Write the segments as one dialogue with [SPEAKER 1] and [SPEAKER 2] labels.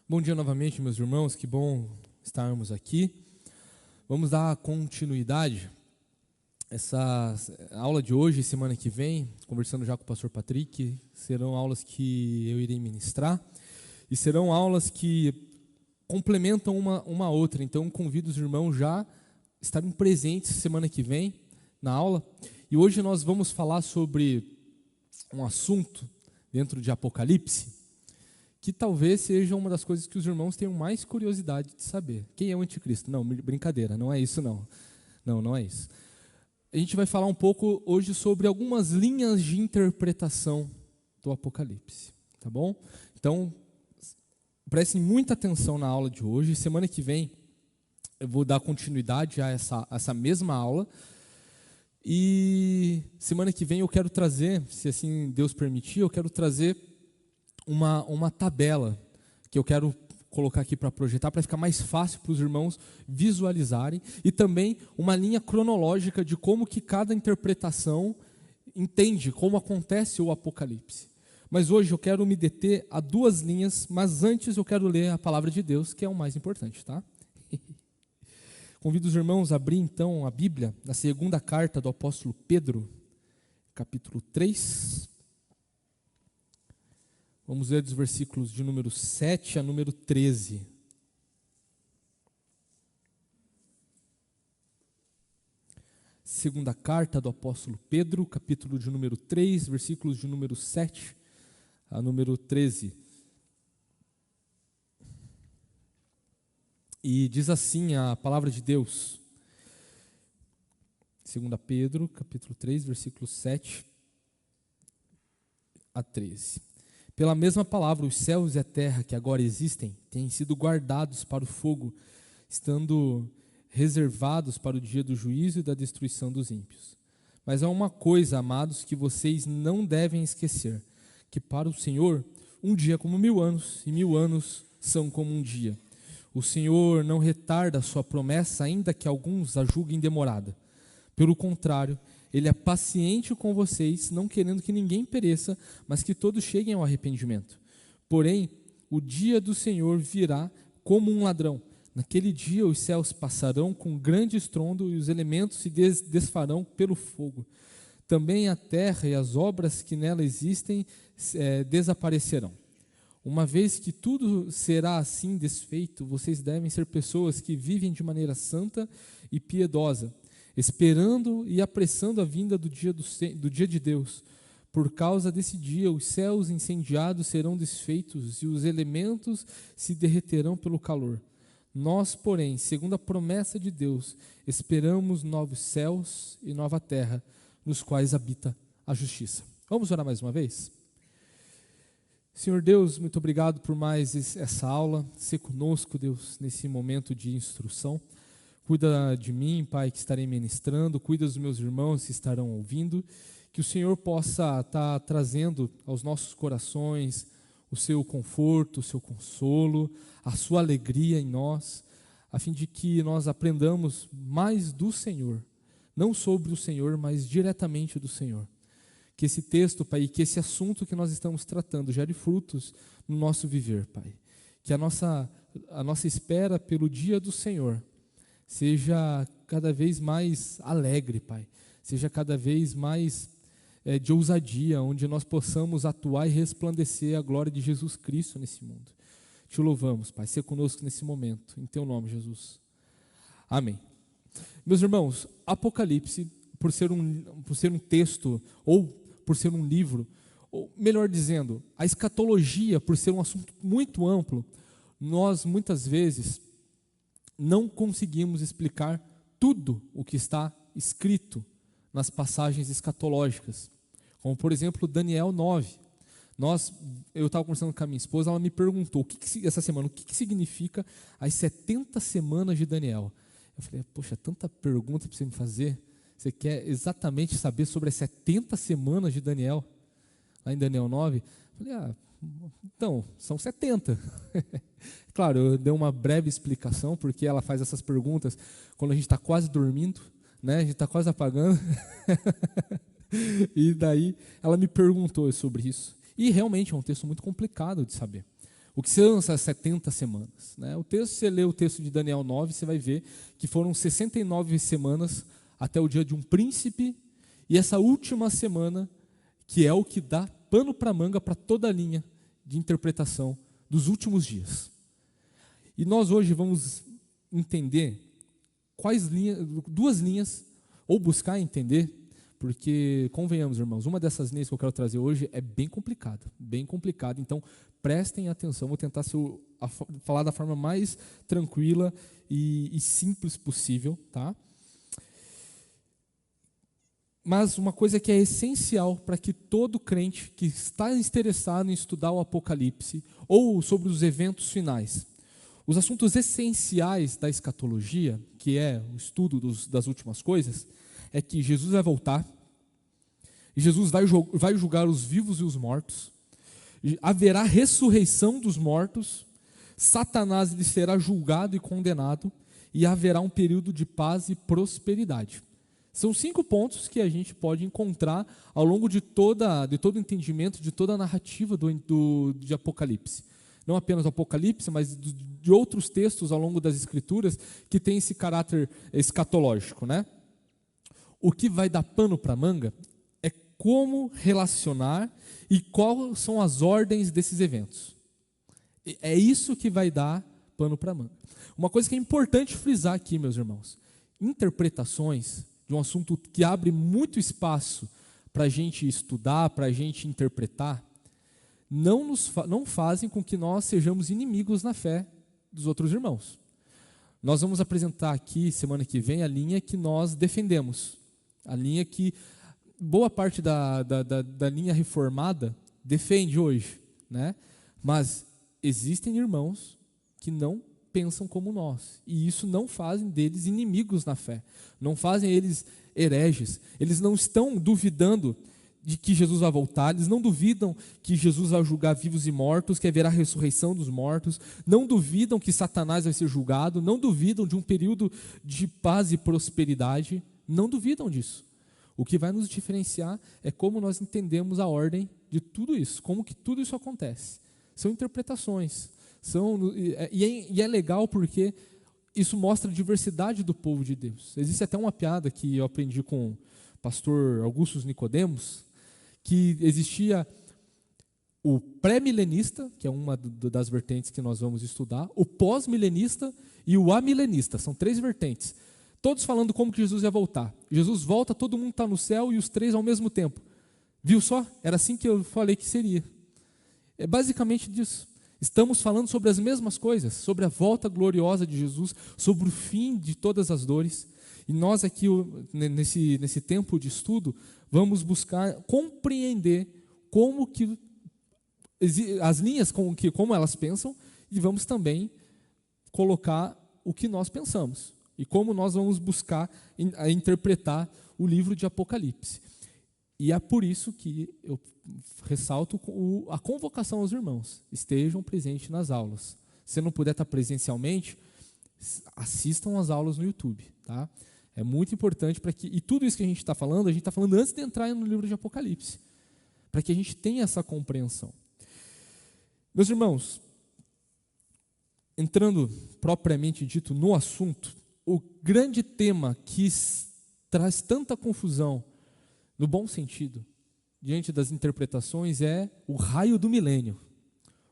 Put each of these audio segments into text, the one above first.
[SPEAKER 1] Bom dia novamente, meus irmãos, que bom estarmos aqui. Vamos dar continuidade a essa aula de hoje e semana que vem, conversando já com o pastor Patrick. Serão aulas que eu irei ministrar e serão aulas que complementam uma outra. Então, convido os irmãos já a estarem presentes semana que vem na aula. E hoje nós vamos falar sobre um assunto dentro de Apocalipse, que talvez seja uma das coisas que os irmãos tenham mais curiosidade de saber. Quem é o anticristo? Não, brincadeira, não é isso não. Não é isso. A gente vai falar um pouco hoje sobre algumas linhas de interpretação do Apocalipse, tá bom? Então, prestem muita atenção na aula de hoje. Semana que vem eu vou dar continuidade a essa mesma aula. E semana que vem eu quero trazer, se assim Deus permitir, eu quero trazer uma tabela que eu quero colocar aqui para projetar, para ficar mais fácil para os irmãos visualizarem, e também uma linha cronológica de como que cada interpretação entende como acontece o Apocalipse. Mas hoje eu quero me deter a duas linhas, mas antes eu quero ler a palavra de Deus, que é o mais importante, tá? Convido os irmãos a abrir então a Bíblia, na segunda carta do apóstolo Pedro, capítulo 3. Vamos ler dos versículos de número 7 a número 13. Segunda carta do apóstolo Pedro, capítulo de número 3, versículos de número 7 a número 13. E diz assim a palavra de Deus. Segunda Pedro, capítulo 3, versículos 7 a 13. Pela mesma palavra, os céus e a terra que agora existem têm sido guardados para o fogo, estando reservados para o dia do juízo e da destruição dos ímpios. Mas há uma coisa, amados, que vocês não devem esquecer, que para o Senhor, um dia é como 1000 anos, e 1000 anos são como um dia. O Senhor não retarda a sua promessa, ainda que alguns a julguem demorada. Pelo contrário, Ele é paciente com vocês, não querendo que ninguém pereça, mas que todos cheguem ao arrependimento. Porém, o dia do Senhor virá como um ladrão. Naquele dia os céus passarão com grande estrondo e os elementos se desfarão pelo fogo. Também a terra e as obras que nela existem desaparecerão. Uma vez que tudo será assim desfeito, vocês devem ser pessoas que vivem de maneira santa e piedosa, esperando e apressando a vinda do dia de Deus. Por causa desse dia, os céus incendiados serão desfeitos e os elementos se derreterão pelo calor. Nós, porém, segundo a promessa de Deus, esperamos novos céus e nova terra, nos quais habita a justiça. Vamos orar mais uma vez? Senhor Deus, muito obrigado por mais essa aula. Se conosco, Deus, nesse momento de instrução. Cuida de mim, Pai, que estarei ministrando, cuida dos meus irmãos que estarão ouvindo, que o Senhor possa estar trazendo aos nossos corações o seu conforto, o seu consolo, a sua alegria em nós, a fim de que nós aprendamos mais do Senhor, não sobre o Senhor, mas diretamente do Senhor. Que esse texto, Pai, que esse assunto que nós estamos tratando gere frutos no nosso viver, Pai. Que a nossa espera pelo dia do Senhor seja cada vez mais alegre, Pai. Seja cada vez mais de ousadia, onde nós possamos atuar e resplandecer a glória de Jesus Cristo nesse mundo. Te louvamos, Pai. Seja conosco nesse momento. Em Teu nome, Jesus. Amém. Meus irmãos, Apocalipse, por ser um texto, ou por ser um livro, ou melhor dizendo, a escatologia, por ser um assunto muito amplo, nós muitas vezes não conseguimos explicar tudo o que está escrito nas passagens escatológicas, como por exemplo Daniel 9. Eu estava conversando com a minha esposa, ela me perguntou essa semana, o que significa as 70 semanas de Daniel. Eu falei, poxa, tanta pergunta para você me fazer, você quer exatamente saber sobre as 70 semanas de Daniel, lá em Daniel 9? Eu falei, então, são 70. Claro, eu dei uma breve explicação, porque ela faz essas perguntas quando a gente está quase dormindo, né? A gente está quase apagando. E daí ela me perguntou sobre isso. E realmente é um texto muito complicado de saber. O que são essas 70 semanas? Né? Se você lê o texto de Daniel 9, você vai ver que foram 69 semanas até o dia de um príncipe, e essa última semana, que é o que dá pano para manga para toda a linha de interpretação dos últimos dias. E nós hoje vamos entender duas linhas, ou buscar entender, porque, convenhamos, irmãos, uma dessas linhas que eu quero trazer hoje é bem complicada, então prestem atenção, vou tentar falar da forma mais tranquila e simples possível, tá? Mas uma coisa que é essencial para que todo crente que está interessado em estudar o Apocalipse ou sobre os eventos finais, os assuntos essenciais da escatologia, que é o estudo das últimas coisas, é que Jesus vai voltar, e Jesus vai julgar os vivos e os mortos, haverá ressurreição dos mortos, Satanás ele será julgado e condenado, e haverá um período de paz e prosperidade. São 5 pontos que a gente pode encontrar ao longo de todo o entendimento, de toda a narrativa de Apocalipse. Não apenas do Apocalipse, mas de outros textos ao longo das Escrituras que tem esse caráter escatológico, né? O que vai dar pano para manga é como relacionar e quais são as ordens desses eventos. É isso que vai dar pano para manga. Uma coisa que é importante frisar aqui, meus irmãos, interpretações de um assunto que abre muito espaço para a gente estudar, para a gente interpretar, não fazem com que nós sejamos inimigos na fé dos outros irmãos. Nós vamos apresentar aqui, semana que vem, a linha que nós defendemos, a linha que boa parte da linha reformada defende hoje, né? Mas existem irmãos que não pensam como nós, e isso não fazem deles inimigos na fé, não fazem eles hereges, eles não estão duvidando de que Jesus vai voltar, eles não duvidam que Jesus vai julgar vivos e mortos, que haverá ressurreição dos mortos, não duvidam que Satanás vai ser julgado, não duvidam de um período de paz e prosperidade, não duvidam disso. O que vai nos diferenciar é como nós entendemos a ordem de tudo isso, como que tudo isso acontece. São interpretações. E é legal porque isso mostra a diversidade do povo de Deus. Existe até uma piada que eu aprendi com o pastor Augusto Nicodemos, que existia o pré-milenista, que é uma das vertentes que nós vamos estudar, o pós-milenista e o amilenista. São 3 vertentes. Todos falando como que Jesus ia voltar. Jesus volta, todo mundo está no céu e os 3 ao mesmo tempo. Viu só? Era assim que eu falei que seria. É basicamente disso. Estamos falando sobre as mesmas coisas, sobre a volta gloriosa de Jesus, sobre o fim de todas as dores. E nós aqui, nesse tempo de estudo, vamos buscar compreender como que as linhas, como elas pensam, e vamos também colocar o que nós pensamos. E como nós vamos buscar interpretar o livro de Apocalipse. E é por isso que eu ressalto a convocação aos irmãos. Estejam presentes nas aulas. Se não puder estar presencialmente, assistam às aulas no YouTube. Tá? É muito importante para que... E tudo isso que a gente está falando antes de entrar no livro de Apocalipse. Para que a gente tenha essa compreensão. Meus irmãos, entrando propriamente dito no assunto, o grande tema que traz tanta confusão, no bom sentido, diante das interpretações, é o raio do milênio.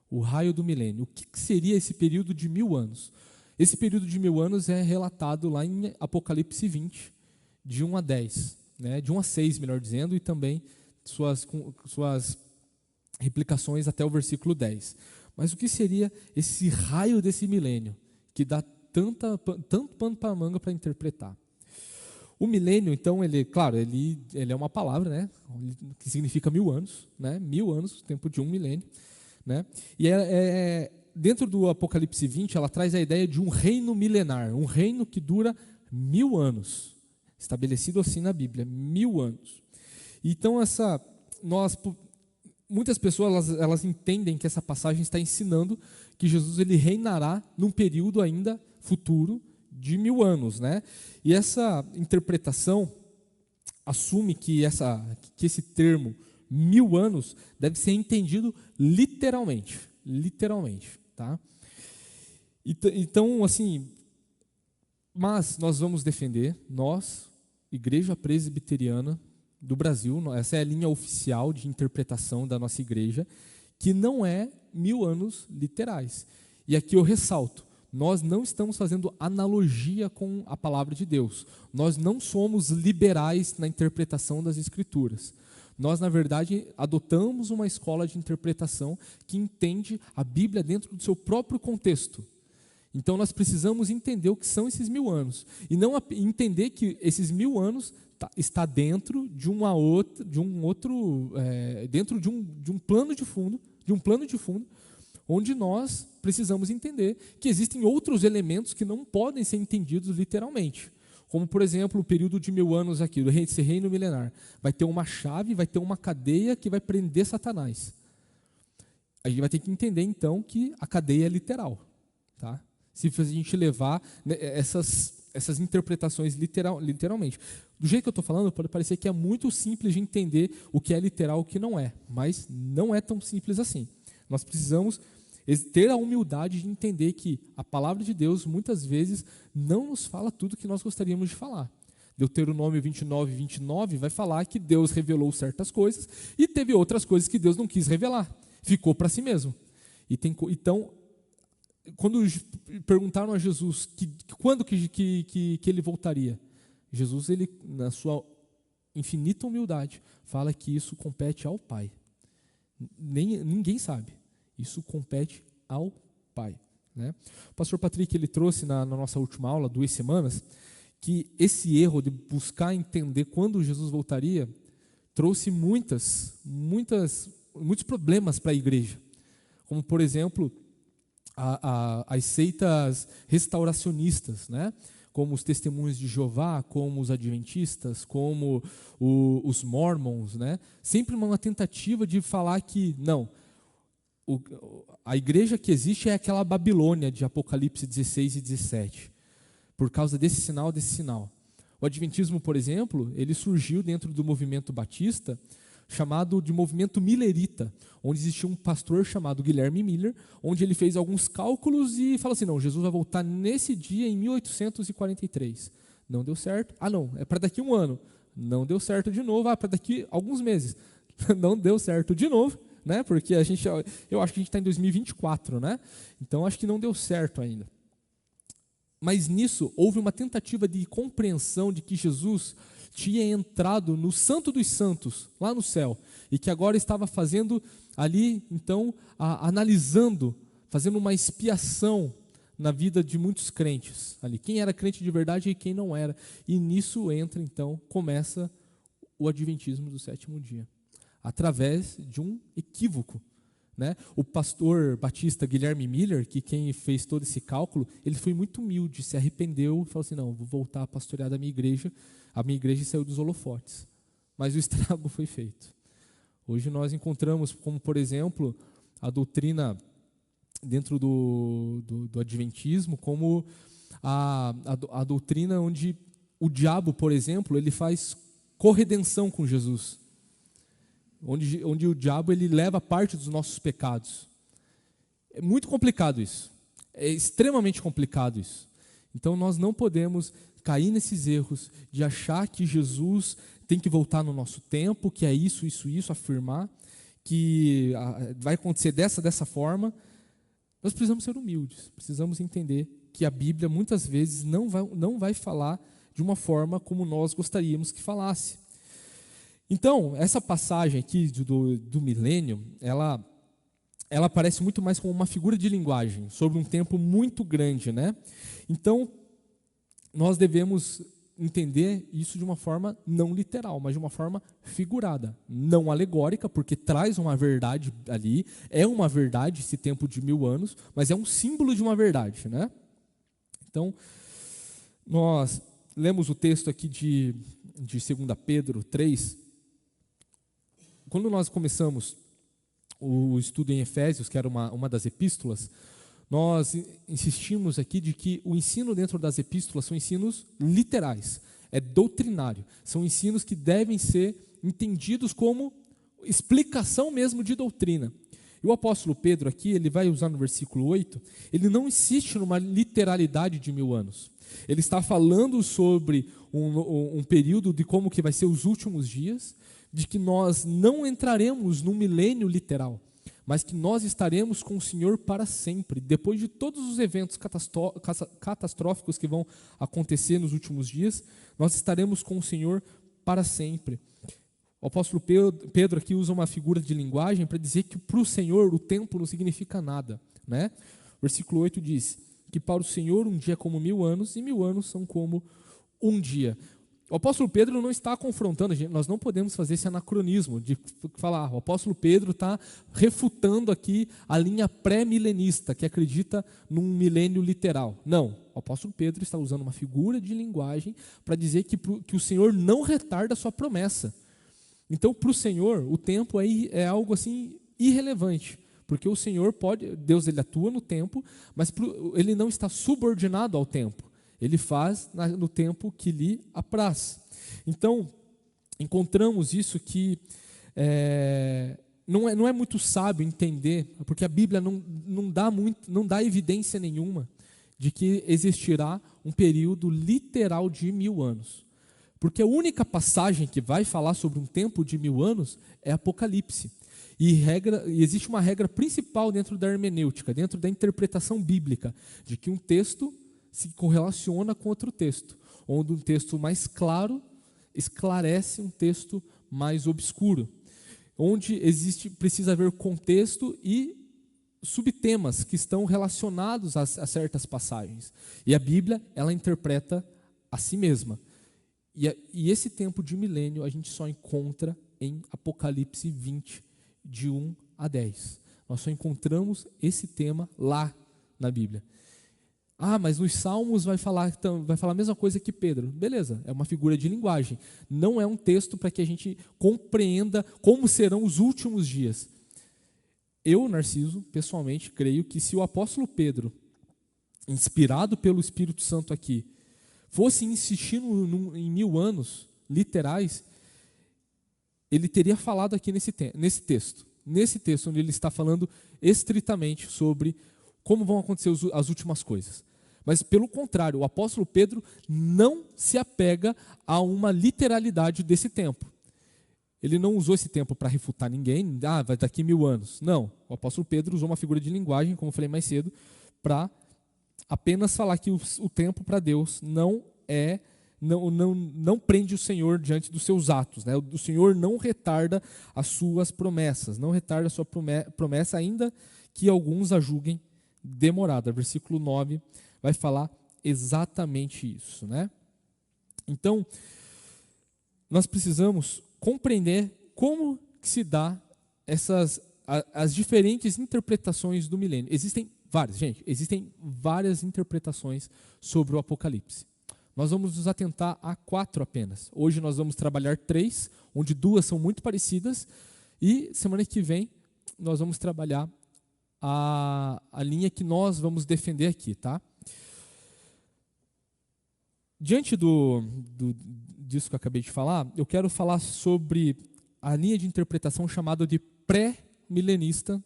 [SPEAKER 1] O raio do milênio. O que seria esse período de 1000 anos? Esse período de 1000 anos é relatado lá em Apocalipse 20, de 1 a 10, né? De 1 a 6, melhor dizendo, e também suas replicações até o versículo 10. Mas o que seria esse raio desse milênio, que dá tanto pano para a manga para interpretar? O milênio, então, ele é uma palavra, né, que significa 1000 anos, né, 1000 anos, o tempo de um milênio, né, e dentro do Apocalipse 20, ela traz a ideia de um reino milenar, um reino que dura 1000 anos, estabelecido assim na Bíblia, 1000 anos. Então, muitas pessoas elas entendem que essa passagem está ensinando que Jesus ele reinará num período ainda futuro de 1000 anos, né? E essa interpretação assume que esse termo 1000 anos deve ser entendido literalmente. literalmente, tá? Então, assim, mas nós vamos defender, nós, Igreja Presbiteriana do Brasil, essa é a linha oficial de interpretação da nossa igreja, que não é 1000 anos literais. E aqui eu ressalto, nós não estamos fazendo analogia com a palavra de Deus. Nós não somos liberais na interpretação das Escrituras. Nós, na verdade, adotamos uma escola de interpretação que entende a Bíblia dentro do seu próprio contexto. Então, nós precisamos entender o que são esses 1000 anos. E não entender que esses 1000 anos está dentro de um plano de fundo, onde nós precisamos entender que existem outros elementos que não podem ser entendidos literalmente. Como, por exemplo, o período de 1000 anos aqui, desse reino milenar. Vai ter uma chave, vai ter uma cadeia que vai prender Satanás. A gente vai ter que entender, então, que a cadeia é literal. Tá? Se a gente levar, né, essas interpretações literalmente. Do jeito que eu estou falando, pode parecer que é muito simples de entender o que é literal e o que não é. Mas não é tão simples assim. Nós precisamos ter a humildade de entender que a palavra de Deus, muitas vezes, não nos fala tudo o que nós gostaríamos de falar. Deuteronômio 29 vai falar que Deus revelou certas coisas e teve outras coisas que Deus não quis revelar. Ficou para si mesmo. Então, quando perguntaram a Jesus quando que ele voltaria, Jesus, ele, na sua infinita humildade, fala que isso compete ao Pai. Ninguém sabe. Isso compete ao Pai. Né? O pastor Patrick, ele trouxe na nossa última aula, 2 semanas, que esse erro de buscar entender quando Jesus voltaria trouxe muitos problemas para a igreja. Como, por exemplo, as seitas restauracionistas, né? Como os testemunhos de Jeová, como os adventistas, como os mormons, né? Sempre uma tentativa de falar que, não, a igreja que existe é aquela Babilônia de Apocalipse 16 e 17, por causa desse sinal. O adventismo, por exemplo, ele surgiu dentro do movimento batista, chamado de movimento millerita, onde existia um pastor chamado Guilherme Miller, onde ele fez alguns cálculos e falou assim, não, Jesus vai voltar nesse dia em 1843. Não deu certo. Não, é para daqui 1 ano. Não deu certo de novo. Para daqui alguns meses. Não deu certo de novo, né? Porque eu acho que a gente está em 2024, né? Então acho que não deu certo ainda. Mas nisso houve uma tentativa de compreensão de que Jesus tinha entrado no Santo dos Santos, lá no céu, e que agora estava fazendo ali, então, analisando, fazendo uma expiação na vida de muitos crentes ali, quem era crente de verdade e quem não era. E nisso começa o adventismo do 7º dia, através de um equívoco. Né? O pastor batista Guilherme Miller, que quem fez todo esse cálculo, ele foi muito humilde, se arrependeu e falou assim, não, vou voltar a pastorear da minha igreja. A minha igreja saiu dos holofotes, mas o estrago foi feito. Hoje nós encontramos, como por exemplo, a doutrina dentro do adventismo, como a doutrina onde o diabo, por exemplo, ele faz corredenção com Jesus. Onde o diabo ele leva parte dos nossos pecados. É muito complicado isso. É extremamente complicado isso. Então nós não podemos cair nesses erros de achar que Jesus tem que voltar no nosso tempo, que é isso, afirmar que vai acontecer dessa forma. Nós precisamos ser humildes, precisamos entender que a Bíblia muitas vezes não vai falar de uma forma como nós gostaríamos que falasse. Então, essa passagem aqui do milênio, ela parece muito mais como uma figura de linguagem, sobre um tempo muito grande, né? Então, nós devemos entender isso de uma forma não literal, mas de uma forma figurada, não alegórica, porque traz uma verdade ali, é uma verdade esse tempo de 1000 anos, mas é um símbolo de uma verdade, né? Então, nós lemos o texto aqui de 2 Pedro 3. Quando nós começamos o estudo em Efésios, que era uma das epístolas, nós insistimos aqui de que o ensino dentro das epístolas são ensinos literais, é doutrinário, são ensinos que devem ser entendidos como explicação mesmo de doutrina. E o apóstolo Pedro aqui, ele vai usar no versículo 8, ele não insiste numa literalidade de 1000 anos. Ele está falando sobre um período de como que vai ser os últimos dias, de que nós não entraremos num milênio literal, mas que nós estaremos com o Senhor para sempre, depois de todos os eventos catastróficos que vão acontecer nos últimos dias, nós estaremos com o Senhor para sempre. O apóstolo Pedro aqui usa uma figura de linguagem para dizer que para o Senhor o tempo não significa nada, né? Versículo 8 diz que para o Senhor um dia é como 1000 anos, e 1000 anos são como um dia. O apóstolo Pedro não está confrontando, nós não podemos fazer esse anacronismo de falar, o apóstolo Pedro está refutando aqui a linha pré-milenista, que acredita num milênio literal. Não, o apóstolo Pedro está usando uma figura de linguagem para dizer que o Senhor não retarda a sua promessa. Então, para o Senhor, o tempo é algo assim irrelevante, porque o Senhor Deus ele atua no tempo, mas ele não está subordinado ao tempo. Ele faz no tempo que lhe apraz. Então, encontramos isso que não é muito sábio entender, porque a Bíblia não dá evidência nenhuma de que existirá um período literal de 1000 anos. Porque a única passagem que vai falar sobre um tempo de 1000 anos é Apocalipse. E existe uma regra principal dentro da hermenêutica, dentro da interpretação bíblica, de que um texto se correlaciona com outro texto, onde um texto mais claro esclarece um texto mais obscuro, onde precisa haver contexto e subtemas que estão relacionados a certas passagens. E a Bíblia, ela interpreta a si mesma. E esse tempo de milênio a gente só encontra em Apocalipse 20, de 1 a 10. Nós só encontramos esse tema lá na Bíblia. Mas nos Salmos vai falar a mesma coisa que Pedro. Beleza, é uma figura de linguagem. Não é um texto para que a gente compreenda como serão os últimos dias. Eu, Narciso, pessoalmente, creio que se o apóstolo Pedro, inspirado pelo Espírito Santo aqui, fosse insistir em 1000 anos literais, ele teria falado aqui nesse texto. Nesse texto, onde ele está falando estritamente sobre como vão acontecer as últimas coisas. Mas, pelo contrário, o apóstolo Pedro não se apega a uma literalidade desse tempo. Ele não usou esse tempo para refutar ninguém, vai daqui 1000 anos. Não, o apóstolo Pedro usou uma figura de linguagem, como eu falei mais cedo, para apenas falar que o tempo para Deus não prende o Senhor diante dos seus atos, né? O Senhor não retarda as suas promessas, não retarda a sua promessa, ainda que alguns a julguem demorada. Versículo 9 vai falar exatamente isso, né? Então, nós precisamos compreender como que se dá as diferentes interpretações do milênio. Existem várias interpretações sobre o Apocalipse. Nós vamos nos atentar a 4 apenas. Hoje nós vamos trabalhar 3, onde 2 são muito parecidas, e semana que vem nós vamos trabalhar a linha que nós vamos defender aqui, tá? Diante disso que eu acabei de falar, eu quero falar sobre a linha de interpretação chamada de pré-milenista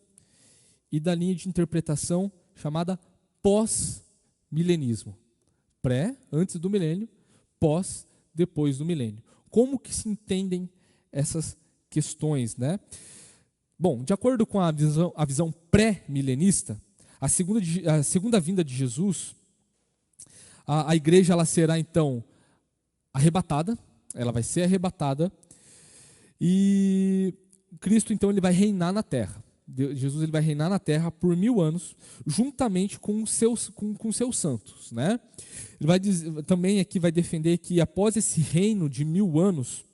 [SPEAKER 1] e da linha de interpretação chamada pós-milenismo. Pré, antes do milênio, pós, depois do milênio. Como que se entendem essas questões, né? Bom, de acordo com a visão pré-milenista, a segunda vinda de Jesus, a igreja ela será então arrebatada, ela vai ser arrebatada, e Cristo então ele vai reinar na terra. Jesus ele vai reinar na terra por 1000 anos, juntamente com seus santos, né? Ele vai dizer, também aqui vai defender que após esse reino de 1000 anos,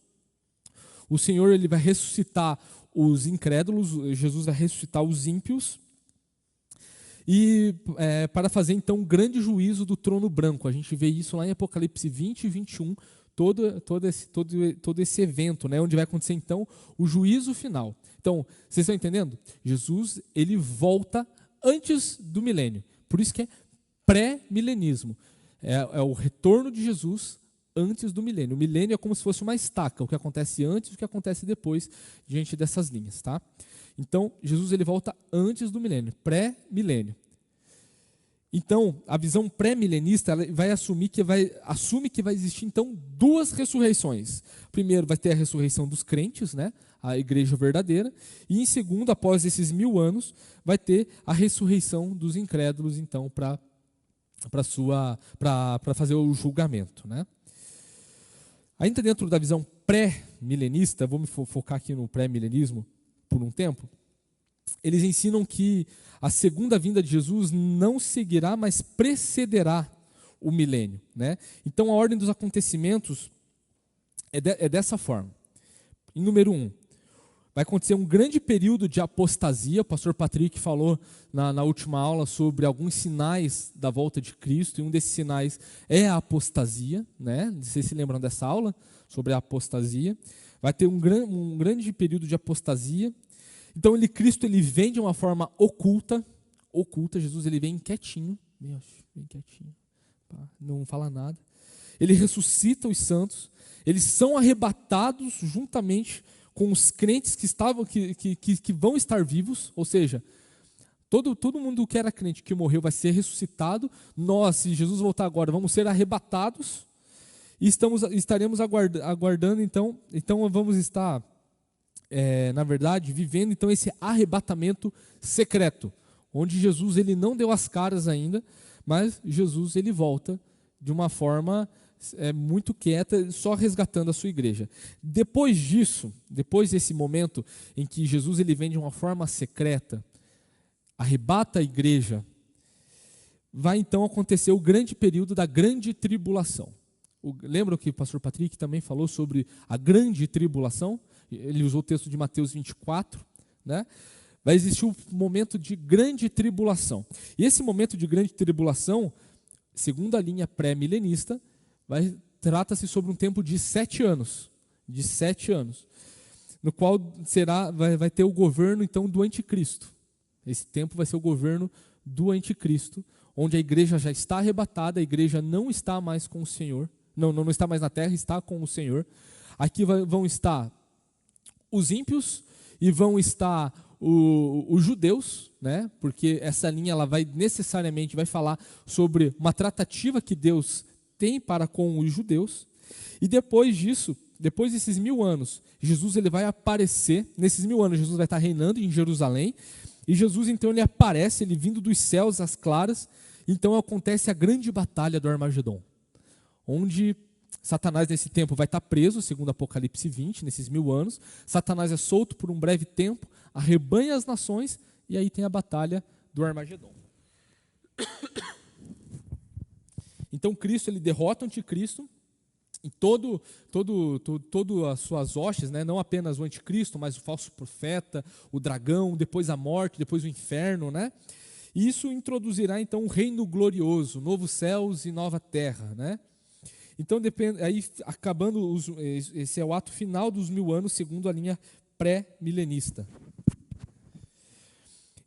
[SPEAKER 1] o Senhor ele vai ressuscitar os incrédulos, Jesus vai ressuscitar os ímpios, e para fazer então um grande juízo do trono branco. A gente vê isso lá em Apocalipse 20 e 21, todo esse evento, né, onde vai acontecer então o juízo final. Então, vocês estão entendendo? Jesus ele volta antes do milênio, por isso que é pré-milenismo. É o retorno de Jesus antes do milênio. O milênio é como se fosse uma estaca, o que acontece antes e o que acontece depois, diante dessas linhas. Tá? Então, Jesus ele volta antes do milênio, pré-milênio. Então, a visão pré-milenista assume que vai existir, então, duas ressurreições. Primeiro, vai ter a ressurreição dos crentes, né? A igreja verdadeira. E, em segundo, após esses 1000 anos, vai ter a ressurreição dos incrédulos, então, para fazer o julgamento. Né? Ainda dentro da visão pré-milenista, vou me focar aqui no pré-milenismo por um tempo, eles ensinam que a segunda vinda de Jesus não seguirá, mas precederá o milênio. Né? Então a ordem dos acontecimentos é dessa forma. Em número 1, vai acontecer um grande período de apostasia. O pastor Patrick falou na última aula sobre alguns sinais da volta de Cristo, e um desses sinais é a apostasia. Né? Vocês se lembram dessa aula sobre a apostasia? Vai ter um grande período de apostasia. Então Cristo ele vem de uma forma oculta. Jesus ele vem quietinho, não fala nada. Ele ressuscita os santos, eles são arrebatados juntamente com os crentes que vão estar vivos, ou seja, todo mundo que era crente que morreu vai ser ressuscitado. Nós, se Jesus voltar agora, vamos ser arrebatados e estaremos aguardando, então vamos estar na verdade, vivendo então esse arrebatamento secreto, onde Jesus ele não deu as caras ainda, mas Jesus ele volta de uma forma muito quieta, só resgatando a sua igreja. Depois disso, depois desse momento em que Jesus ele vem de uma forma secreta, arrebata a igreja, vai então acontecer o grande período da grande tribulação. Lembram que o pastor Patrick também falou sobre a grande tribulação? Ele usou o texto de Mateus 24, né? Vai existir um momento de grande tribulação. E esse momento de grande tribulação, segundo a linha pré-milenista, trata-se sobre um tempo de 7 anos. De 7 anos. No qual vai ter o governo, então, do anticristo. Esse tempo vai ser o governo do anticristo, onde a igreja já está arrebatada, a igreja não está mais com o Senhor. Não está mais na terra, está com o Senhor. Aqui vão estar os ímpios e vão estar os judeus, né? Porque essa linha ela necessariamente vai falar sobre uma tratativa que Deus tem para com os judeus. E depois disso, depois desses 1000 anos, Jesus ele vai aparecer. Nesses 1000 anos, Jesus vai estar reinando em Jerusalém. E Jesus, então, ele aparece, ele vindo dos céus às claras. Então acontece a grande batalha do Armagedon, onde Satanás nesse tempo vai estar preso, segundo Apocalipse 20, nesses 1000 anos. Satanás é solto por um breve tempo, arrebanha as nações, e aí tem a batalha do Armagedon. Então Cristo ele derrota o anticristo, e todo as suas hostes, né? Não apenas o anticristo, mas o falso profeta, o dragão, depois a morte, depois o inferno, né? E isso introduzirá então um reino glorioso, novos céus e nova terra, né? Então, aí acabando, esse é o ato final dos 1000 anos, segundo a linha pré-milenista.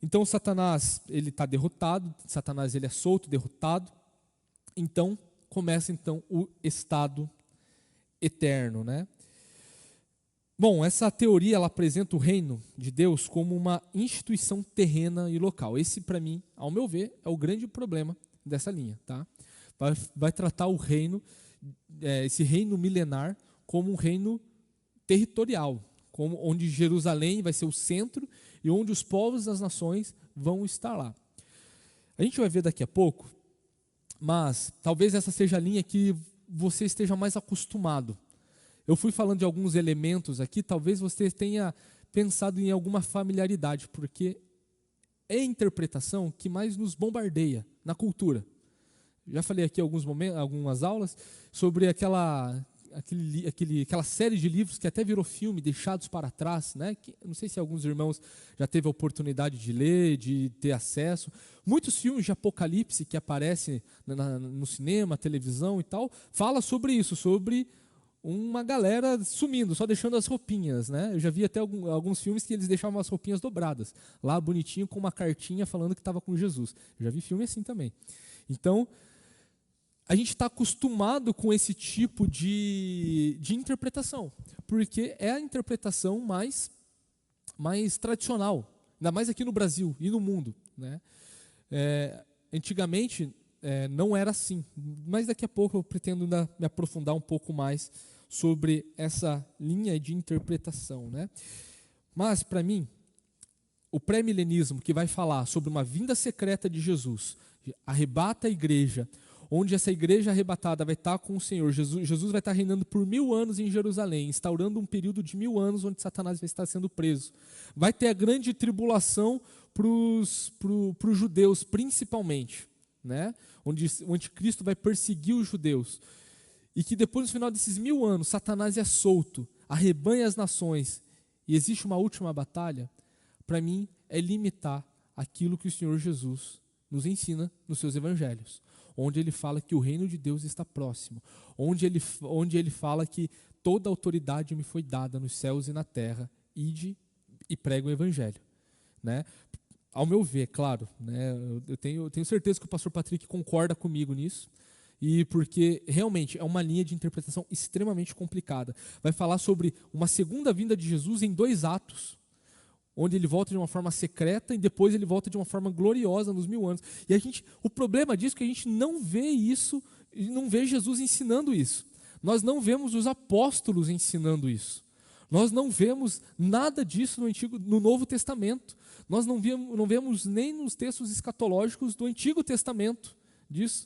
[SPEAKER 1] Então, Satanás ele está derrotado, Satanás ele é solto, derrotado. Então, começa então o estado eterno, né? Bom, essa teoria ela apresenta o reino de Deus como uma instituição terrena e local. Esse, para mim, ao meu ver, é o grande problema dessa linha, tá? Vai tratar o reino, esse reino milenar, como um reino territorial, onde Jerusalém vai ser o centro e onde os povos das nações vão estar lá. A gente vai ver daqui a pouco, mas talvez essa seja a linha que você esteja mais acostumado. Eu fui falando de alguns elementos aqui, talvez você tenha pensado em alguma familiaridade, porque é a interpretação que mais nos bombardeia na cultura. Já falei aqui algumas aulas sobre aquela série de livros que até virou filme, Deixados para Trás, né? Que, não sei se alguns irmãos já teve a oportunidade de ler, de ter acesso. Muitos filmes de apocalipse que aparecem no cinema, televisão e tal, fala sobre isso, sobre uma galera sumindo, só deixando as roupinhas, né? Eu já vi até alguns filmes que eles deixavam as roupinhas dobradas, lá bonitinho com uma cartinha falando que estava com Jesus. Eu já vi filme assim também. Então, a gente está acostumado com esse tipo de interpretação, porque é a interpretação mais tradicional, ainda mais aqui no Brasil e no mundo, né? Antigamente não era assim, mas daqui a pouco eu pretendo ainda me aprofundar um pouco mais sobre essa linha de interpretação, né? Mas, para mim, o pré-milenismo, que vai falar sobre uma vinda secreta de Jesus, arrebata a igreja, onde essa igreja arrebatada vai estar com o Senhor, Jesus vai estar reinando por 1000 anos em Jerusalém, instaurando um período de 1000 anos onde Satanás vai estar sendo preso. Vai ter a grande tribulação para os judeus, principalmente, né? Onde o anticristo vai perseguir os judeus. E que depois, no final desses 1000 anos, Satanás é solto, arrebanha as nações, e existe uma última batalha. Para mim, é limitar aquilo que o Senhor Jesus nos ensina nos seus evangelhos, onde ele fala que o reino de Deus está próximo, onde ele fala que toda autoridade me foi dada nos céus e na terra, ide e prega o evangelho, né? Ao meu ver, claro, né, eu tenho certeza que o pastor Patrick concorda comigo nisso, e porque realmente é uma linha de interpretação extremamente complicada. Vai falar sobre uma segunda vinda de Jesus em 2 atos, onde ele volta de uma forma secreta e depois ele volta de uma forma gloriosa nos 1000 anos. E o problema disso é que a gente não vê isso, não vê Jesus ensinando isso. Nós não vemos os apóstolos ensinando isso. Nós não vemos nada disso no Novo Testamento. Nós não vemos nem nos textos escatológicos do Antigo Testamento disso.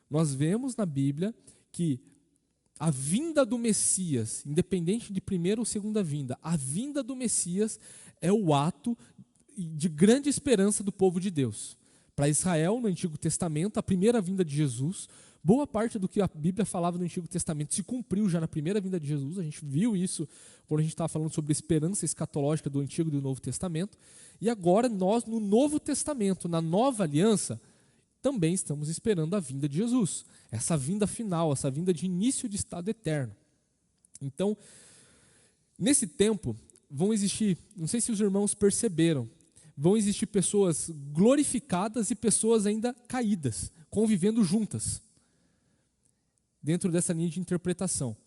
[SPEAKER 1] Nós vemos na Bíblia que a vinda do Messias, independente de primeira ou segunda vinda, a vinda do Messias é o ato de grande esperança do povo de Deus. Para Israel, no Antigo Testamento, a primeira vinda de Jesus, boa parte do que a Bíblia falava no Antigo Testamento se cumpriu já na primeira vinda de Jesus. A gente viu isso quando a gente estava falando sobre a esperança escatológica do Antigo e do Novo Testamento. E agora nós, no Novo Testamento, na Nova Aliança, também estamos esperando a vinda de Jesus. Essa vinda final, essa vinda de início de estado eterno. Então, nesse tempo, vão existir, não sei se os irmãos perceberam, vão existir pessoas glorificadas e pessoas ainda caídas, convivendo juntas, dentro dessa linha de interpretação.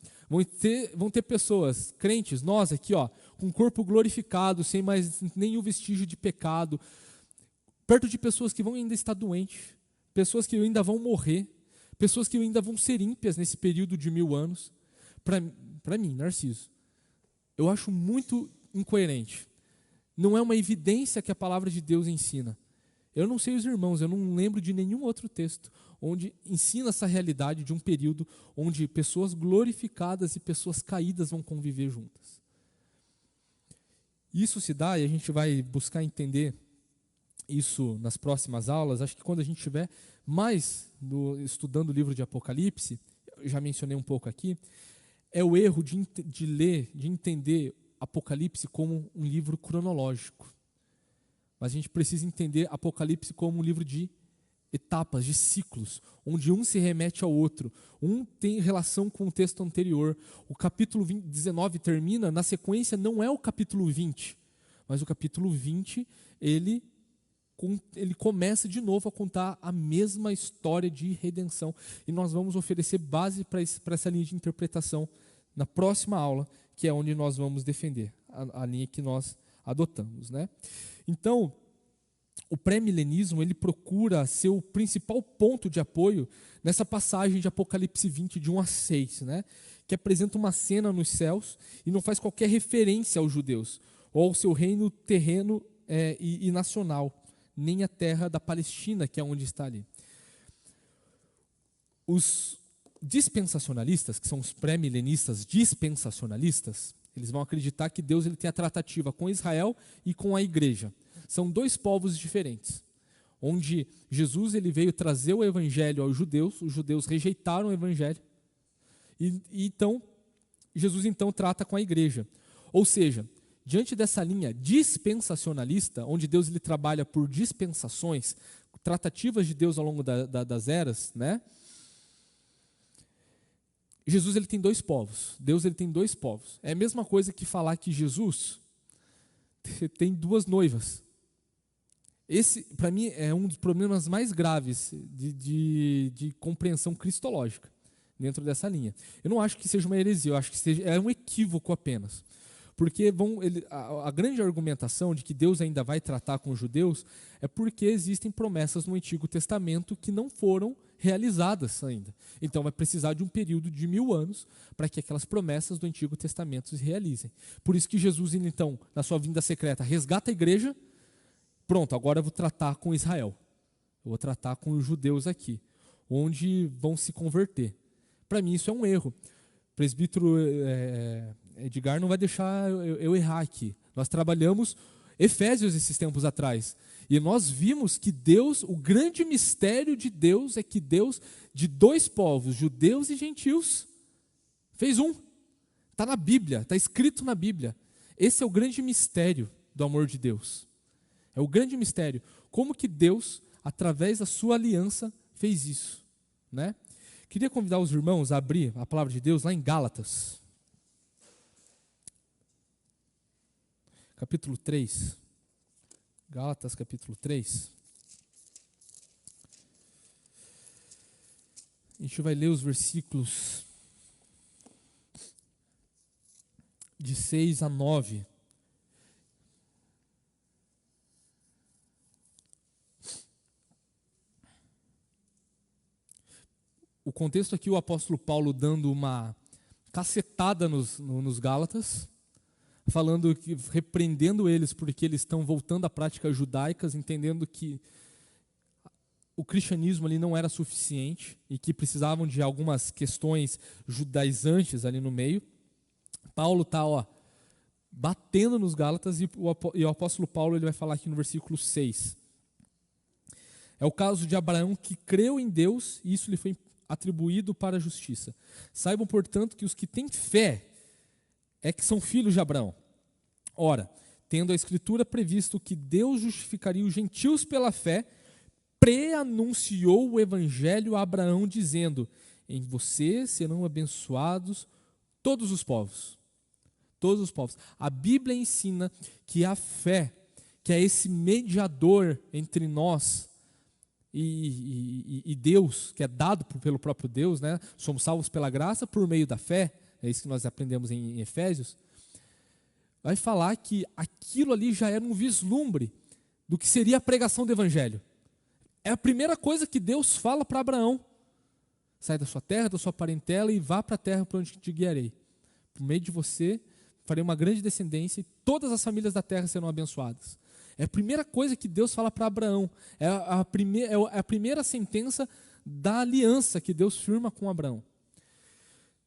[SPEAKER 1] Vão ter pessoas, crentes, nós aqui, com o corpo glorificado, sem mais nenhum vestígio de pecado, perto de pessoas que vão ainda estar doentes, pessoas que ainda vão morrer, pessoas que ainda vão ser ímpias nesse período de 1000 anos. Para mim, Narciso, eu acho muito incoerente. Não é uma evidência que a palavra de Deus ensina. Eu não sei os irmãos, eu não lembro de nenhum outro texto onde ensina essa realidade de um período onde pessoas glorificadas e pessoas caídas vão conviver juntas. Isso se dá, e a gente vai buscar entender isso nas próximas aulas. Acho que quando a gente estiver mais estudando o livro de Apocalipse, eu já mencionei um pouco aqui, é o erro de ler, de entender Apocalipse como um livro cronológico. Mas a gente precisa entender Apocalipse como um livro de etapas, de ciclos, onde um se remete ao outro, um tem relação com o texto anterior. O capítulo 19 termina, na sequência não é o capítulo 20, mas o capítulo 20, ele começa de novo a contar a mesma história de redenção. E nós vamos oferecer base para essa linha de interpretação na próxima aula, que é onde nós vamos defender a linha que nós adotamos, né? Então, o pré-milenismo, ele procura ser o principal ponto de apoio nessa passagem de Apocalipse 20, de 1 a 6, né? Que apresenta uma cena nos céus e não faz qualquer referência aos judeus, ou ao seu reino terreno e nacional, nem a terra da Palestina, que é onde está ali. Os dispensacionalistas, que são os pré-milenistas dispensacionalistas, eles vão acreditar que Deus ele tem a tratativa com Israel e com a igreja. São 2 povos diferentes, onde Jesus ele veio trazer o evangelho aos judeus, os judeus rejeitaram o evangelho, e então Jesus então trata com a igreja. Ou seja, diante dessa linha dispensacionalista, onde Deus ele trabalha por dispensações, tratativas de Deus ao longo das eras, né? Jesus ele tem 2 povos. Deus ele tem 2 povos. É a mesma coisa que falar que Jesus tem 2 noivas. Esse, para mim, é um dos problemas mais graves de compreensão cristológica dentro dessa linha. Eu não acho que seja uma heresia, eu acho que é um equívoco apenas. Porque a grande argumentação de que Deus ainda vai tratar com os judeus é porque existem promessas no Antigo Testamento que não foram realizadas ainda. Então vai precisar de um período de 1000 anos para que aquelas promessas do Antigo Testamento se realizem. Por isso que Jesus, então, na sua vinda secreta, resgata a igreja. Pronto, agora eu vou tratar com Israel. Eu vou tratar com os judeus aqui, onde vão se converter. Para mim isso é um erro. O presbítero Edgar não vai deixar eu errar aqui. Nós trabalhamos Efésios esses tempos atrás. E nós vimos que Deus, o grande mistério de Deus é que Deus, de 2 povos, judeus e gentios, fez um. Está na Bíblia, está escrito na Bíblia. Esse é o grande mistério do amor de Deus. É o grande mistério. Como que Deus, através da sua aliança, fez isso, né? Queria convidar os irmãos a abrir a palavra de Deus lá em Gálatas. Capítulo 3. Gálatas, capítulo 3. A gente vai ler os versículos de 6 a 9. O contexto aqui, o apóstolo Paulo dando uma cacetada nos Gálatas, falando que, repreendendo eles porque eles estão voltando a práticas judaicas, entendendo que o cristianismo ali não era suficiente e que precisavam de algumas questões judaizantes ali no meio. Paulo está batendo nos Gálatas e o apóstolo Paulo ele vai falar aqui no versículo 6. É o caso de Abraão que creu em Deus e isso lhe foi atribuído para a justiça. Saibam, portanto, que os que têm fé é que são filhos de Abraão. Ora, tendo a Escritura previsto que Deus justificaria os gentios pela fé, pré-anunciou o Evangelho a Abraão, dizendo: em você serão abençoados todos os povos. Todos os povos. A Bíblia ensina que a fé, que é esse mediador entre nós e Deus, que é dado pelo próprio Deus, né? Somos salvos pela graça por meio da fé, é isso que nós aprendemos em Efésios, vai falar que aquilo ali já era um vislumbre do que seria a pregação do Evangelho. É a primeira coisa que Deus fala para Abraão: sai da sua terra, da sua parentela e vá para a terra para onde te guiarei. Por meio de você farei uma grande descendência e todas as famílias da terra serão abençoadas. É a primeira coisa que Deus fala para Abraão. É a primeira sentença da aliança que Deus firma com Abraão.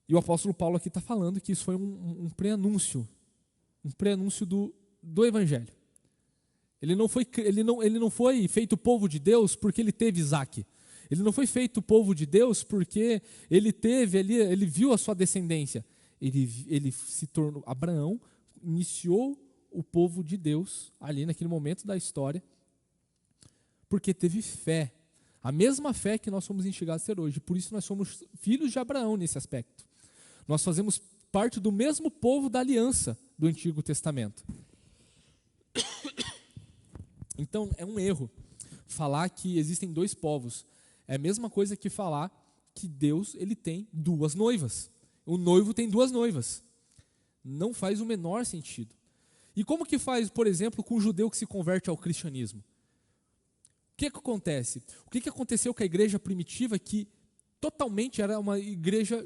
[SPEAKER 1] E o apóstolo Paulo aqui está falando que isso foi um pré-anúncio. Um pré-anúncio do Evangelho. Ele não foi feito povo de Deus porque ele teve Isaac. Ele não foi feito povo de Deus porque ele viu a sua descendência. Ele se tornou, Abraão iniciou o povo de Deus ali naquele momento da história, porque teve fé, a mesma fé que nós somos instigados a ter hoje. Por isso nós somos filhos de Abraão nesse aspecto. Nós fazemos parte do mesmo povo da aliança do Antigo Testamento. Então é um erro falar que existem 2 povos. É a mesma coisa que falar que Deus ele tem 2 noivas. O noivo tem 2 noivas. Não faz o menor sentido. E como que faz, por exemplo, com o judeu que se converte ao cristianismo? O que acontece? O que aconteceu com a igreja primitiva, que totalmente era uma igreja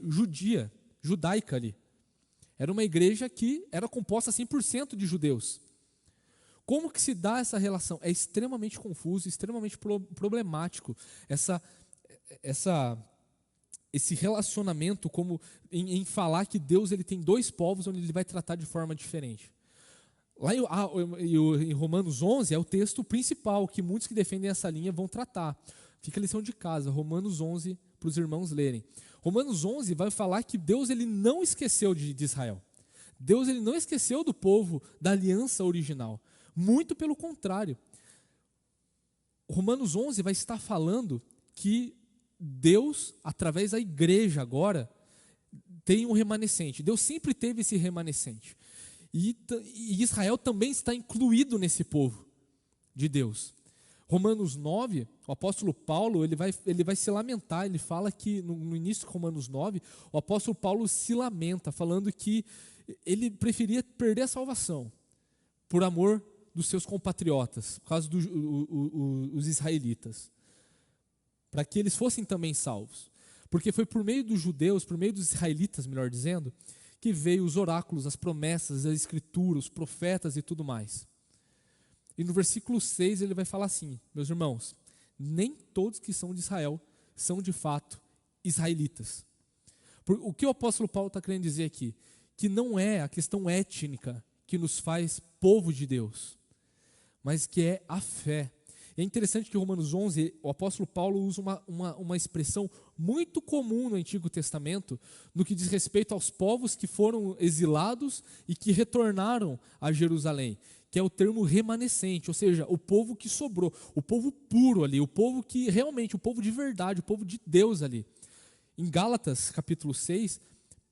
[SPEAKER 1] judaica ali? Era uma igreja que era composta 100% de judeus. Como que se dá essa relação? É extremamente confuso, extremamente problemático esse relacionamento como em falar que Deus ele tem 2 povos onde ele vai tratar de forma diferente. Lá em Romanos 11 é o texto principal que muitos que defendem essa linha vão tratar. Fica a lição de casa, Romanos 11, para os irmãos lerem. Romanos 11 vai falar que Deus ele não esqueceu de Israel. Deus ele não esqueceu do povo da aliança original. Muito pelo contrário. Romanos 11 vai estar falando que Deus, através da igreja agora, tem um remanescente. Deus sempre teve esse remanescente. E Israel também está incluído nesse povo de Deus. Romanos 9, o apóstolo Paulo, ele vai se lamentar, ele fala que, no início de Romanos 9, o apóstolo Paulo se lamenta, falando que ele preferia perder a salvação, por amor dos seus compatriotas, por causa dos israelitas, para que eles fossem também salvos. Porque foi por meio dos judeus, por meio dos israelitas, melhor dizendo, que veio os oráculos, as promessas, a escritura, os profetas e tudo mais. E no versículo 6 ele vai falar assim: meus irmãos, nem todos que são de Israel são de fato israelitas. O que o apóstolo Paulo está querendo dizer aqui? Que não é a questão étnica que nos faz povo de Deus, mas que é a fé. E é interessante que em Romanos 11, o apóstolo Paulo usa uma expressão muito comum no Antigo Testamento, no que diz respeito aos povos que foram exilados e que retornaram a Jerusalém, que é o termo remanescente, ou seja, o povo que sobrou, o povo puro ali, o povo que realmente, o povo de verdade, o povo de Deus ali. Em Gálatas, capítulo 6,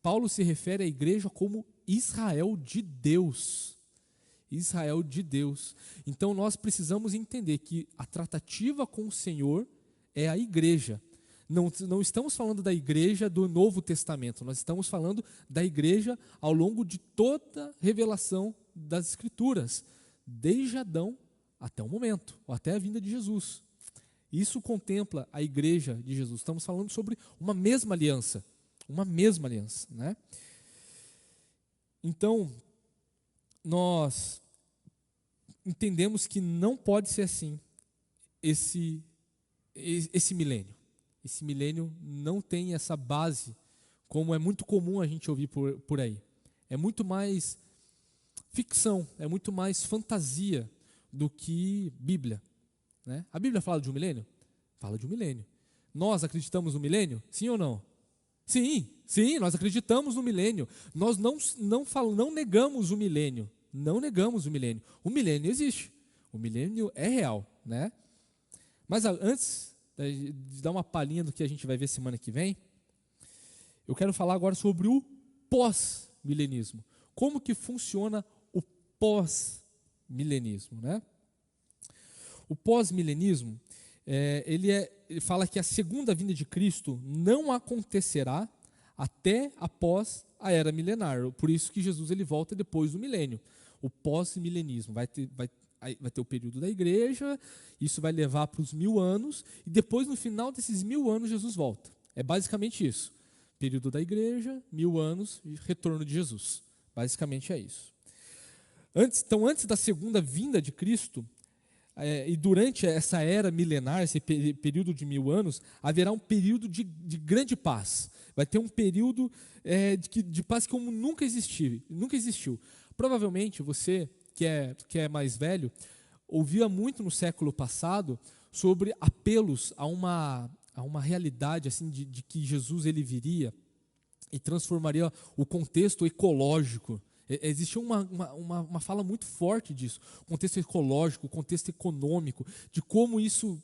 [SPEAKER 1] Paulo se refere à igreja como Israel de Deus. Israel de Deus. Então nós precisamos entender que a tratativa com o Senhor é a igreja. Não estamos falando da igreja do Novo Testamento, nós estamos falando da igreja ao longo de toda a revelação das Escrituras, desde Adão até o momento, ou até a vinda de Jesus. Isso contempla a igreja de Jesus. Estamos falando sobre uma mesma aliança, né? Então, nós entendemos que não pode ser assim esse milênio. Esse milênio não tem essa base, como é muito comum a gente ouvir por aí. É muito mais ficção, é muito mais fantasia do que Bíblia, né? A Bíblia fala de um milênio? Fala de um milênio. Nós acreditamos no milênio? Sim ou não? Sim, nós acreditamos no milênio. Nós não negamos o milênio. Não negamos o milênio. O milênio existe. O milênio é real, né? Mas antes de dar uma palhinha do que a gente vai ver semana que vem, eu quero falar agora sobre o pós-milenismo. Como que funciona o pós-milenismo, né? O pós-milenismo, ele fala que a segunda vinda de Cristo não acontecerá até após a era milenar. Por isso que Jesus ele volta depois do milênio. O pós-milenismo vai ter o período da igreja, isso vai levar para os 1000 anos, e depois no final desses 1000 anos Jesus volta. É basicamente isso. Período da igreja, 1000 anos e retorno de Jesus. Basicamente é isso. Antes da segunda vinda de Cristo, e durante essa era milenar, esse período de 1000 anos, haverá um período de grande paz. Vai ter um período de paz como nunca existiu. Provavelmente você, que é mais velho, ouvia muito no século passado sobre apelos a uma realidade assim, de que Jesus ele viria e transformaria o contexto ecológico. Existia uma fala muito forte disso, contexto ecológico, contexto econômico, de como isso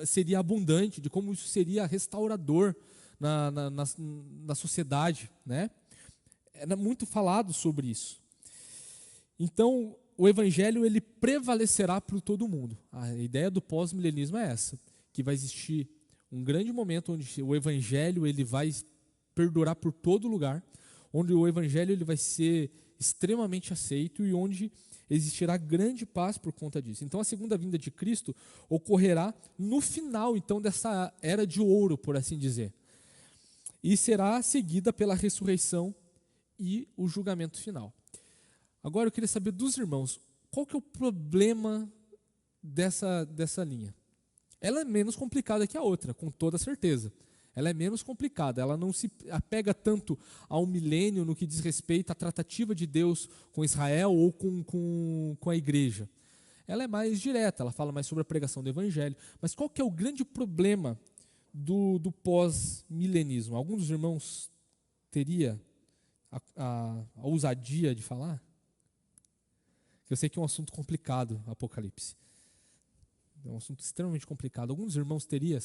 [SPEAKER 1] seria abundante, de como isso seria restaurador na sociedade, né? Era muito falado sobre isso. Então, o evangelho ele prevalecerá para todo mundo. A ideia do pós-milenismo é essa, que vai existir um grande momento onde o evangelho ele vai perdurar por todo lugar, onde o evangelho ele vai ser extremamente aceito e onde existirá grande paz por conta disso. Então a segunda vinda de Cristo ocorrerá no final então dessa era de ouro, por assim dizer. E será seguida pela ressurreição e o julgamento final. Agora eu queria saber dos irmãos, qual que é o problema dessa linha? Ela é menos complicada que a outra, com toda certeza. Ela é menos complicada, ela não se apega tanto ao milênio no que diz respeito à tratativa de Deus com Israel ou com a igreja. Ela é mais direta, ela fala mais sobre a pregação do evangelho. Mas qual que é o grande problema do pós-milenismo? Algum dos irmãos teria a ousadia de falar? Eu sei que é um assunto complicado, Apocalipse. É um assunto extremamente complicado. Alguns irmãos teriam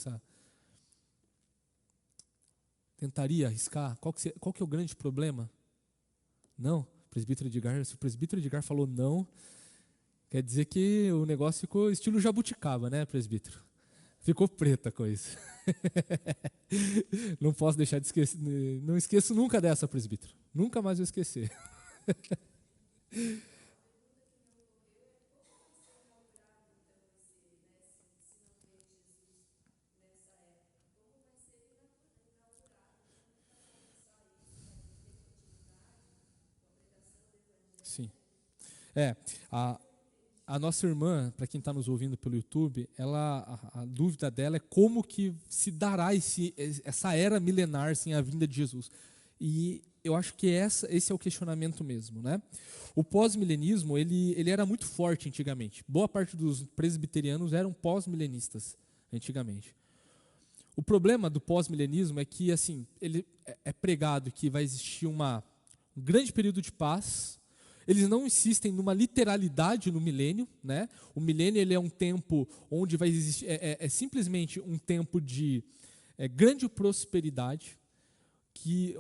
[SPEAKER 1] tentaria arriscar? Qual que é o grande problema? Não? Se o presbítero Edgar falou não, Quer dizer que o negócio ficou estilo jabuticaba, né, presbítero? Ficou preta a coisa. Não posso deixar de esquecer. Não esqueço nunca dessa, presbítero. Nunca mais vou esquecer. Sim. É, a nossa irmã, para quem está nos ouvindo pelo YouTube, a dúvida dela é como que se dará essa era milenar sem a vinda de Jesus. E eu acho que esse é o questionamento mesmo, né? O pós-milenismo, ele era muito forte antigamente. Boa parte dos presbiterianos eram pós-milenistas antigamente. O problema do pós-milenismo é que, assim, ele é pregado que vai existir um grande período de paz. Eles não insistem numa literalidade no milênio, né? O milênio ele é um tempo onde vai existir, simplesmente um tempo de grande prosperidade,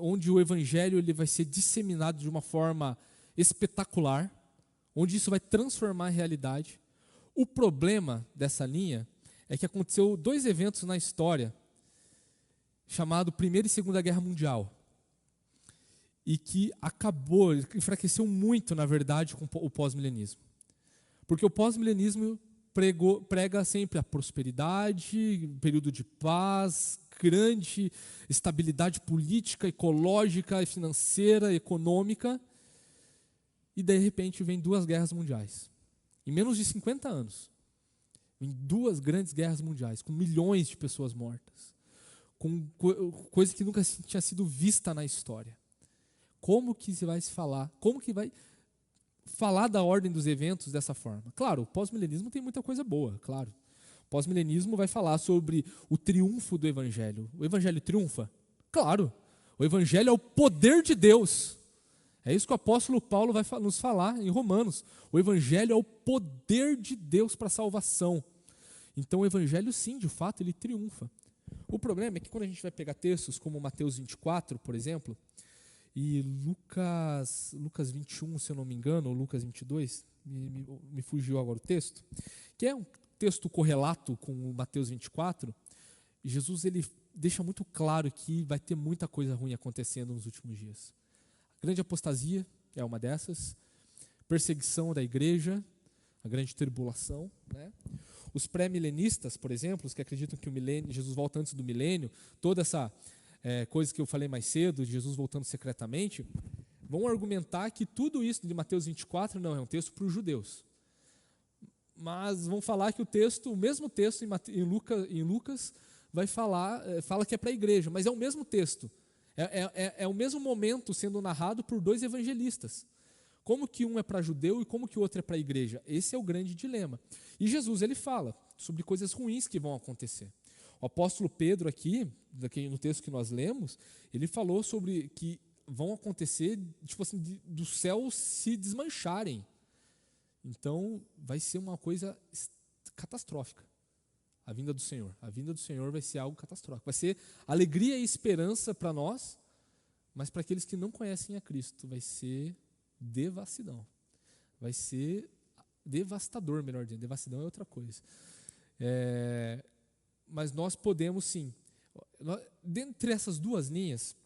[SPEAKER 1] onde o evangelho ele vai ser disseminado de uma forma espetacular, onde isso vai transformar a realidade. O problema dessa linha é que aconteceu 2 eventos na história, chamado Primeira e Segunda Guerra Mundial, e que enfraqueceu muito, na verdade, com o pós-milenismo. Porque o pós-milenismo prega sempre a prosperidade, período de paz, grande estabilidade política, ecológica, financeira, econômica, e de repente vem 2 guerras mundiais. Em menos de 50 anos, em 2 grandes guerras mundiais, com milhões de pessoas mortas, com coisa que nunca tinha sido vista na história. Como que se vai se falar? Como que vai falar da ordem dos eventos dessa forma? Claro, o pós-milenismo tem muita coisa boa, claro. O pós-milenismo vai falar sobre o triunfo do evangelho. O evangelho triunfa? Claro. O evangelho é o poder de Deus. É isso que o apóstolo Paulo vai nos falar em Romanos. O evangelho é o poder de Deus para a salvação. Então o evangelho, sim, de fato, ele triunfa. O problema é que quando a gente vai pegar textos como Mateus 24, por exemplo, e Lucas 21, se eu não me engano, ou Lucas 22, me fugiu agora o texto, que é um texto correlato com o Mateus 24, Jesus ele deixa muito claro que vai ter muita coisa ruim acontecendo nos últimos dias. A grande apostasia é uma dessas, perseguição da igreja, a grande tribulação, né? Os pré-milenistas, por exemplo, os que acreditam que Jesus volta antes do milênio, toda essa coisa que eu falei mais cedo, de Jesus voltando secretamente, vão argumentar que tudo isso de Mateus 24 não é um texto para os judeus. Mas vão falar que o mesmo texto em Lucas fala que é para a igreja, mas é o mesmo texto. É o mesmo momento sendo narrado por 2 evangelistas. Como que um é para judeu e como que o outro é para a igreja? Esse é o grande dilema. E Jesus ele fala sobre coisas ruins que vão acontecer. O apóstolo Pedro aqui no texto que nós lemos, ele falou sobre que vão acontecer, tipo assim, dos céus se desmancharem. Então, vai ser uma coisa catastrófica. A vinda do Senhor. A vinda do Senhor vai ser algo catastrófico. Vai ser alegria e esperança para nós, mas para aqueles que não conhecem a Cristo, vai ser devassidão. Vai ser devastador, melhor dizendo. Devassidão é outra coisa. Mas nós podemos sim. Dentre essas 2 linhas,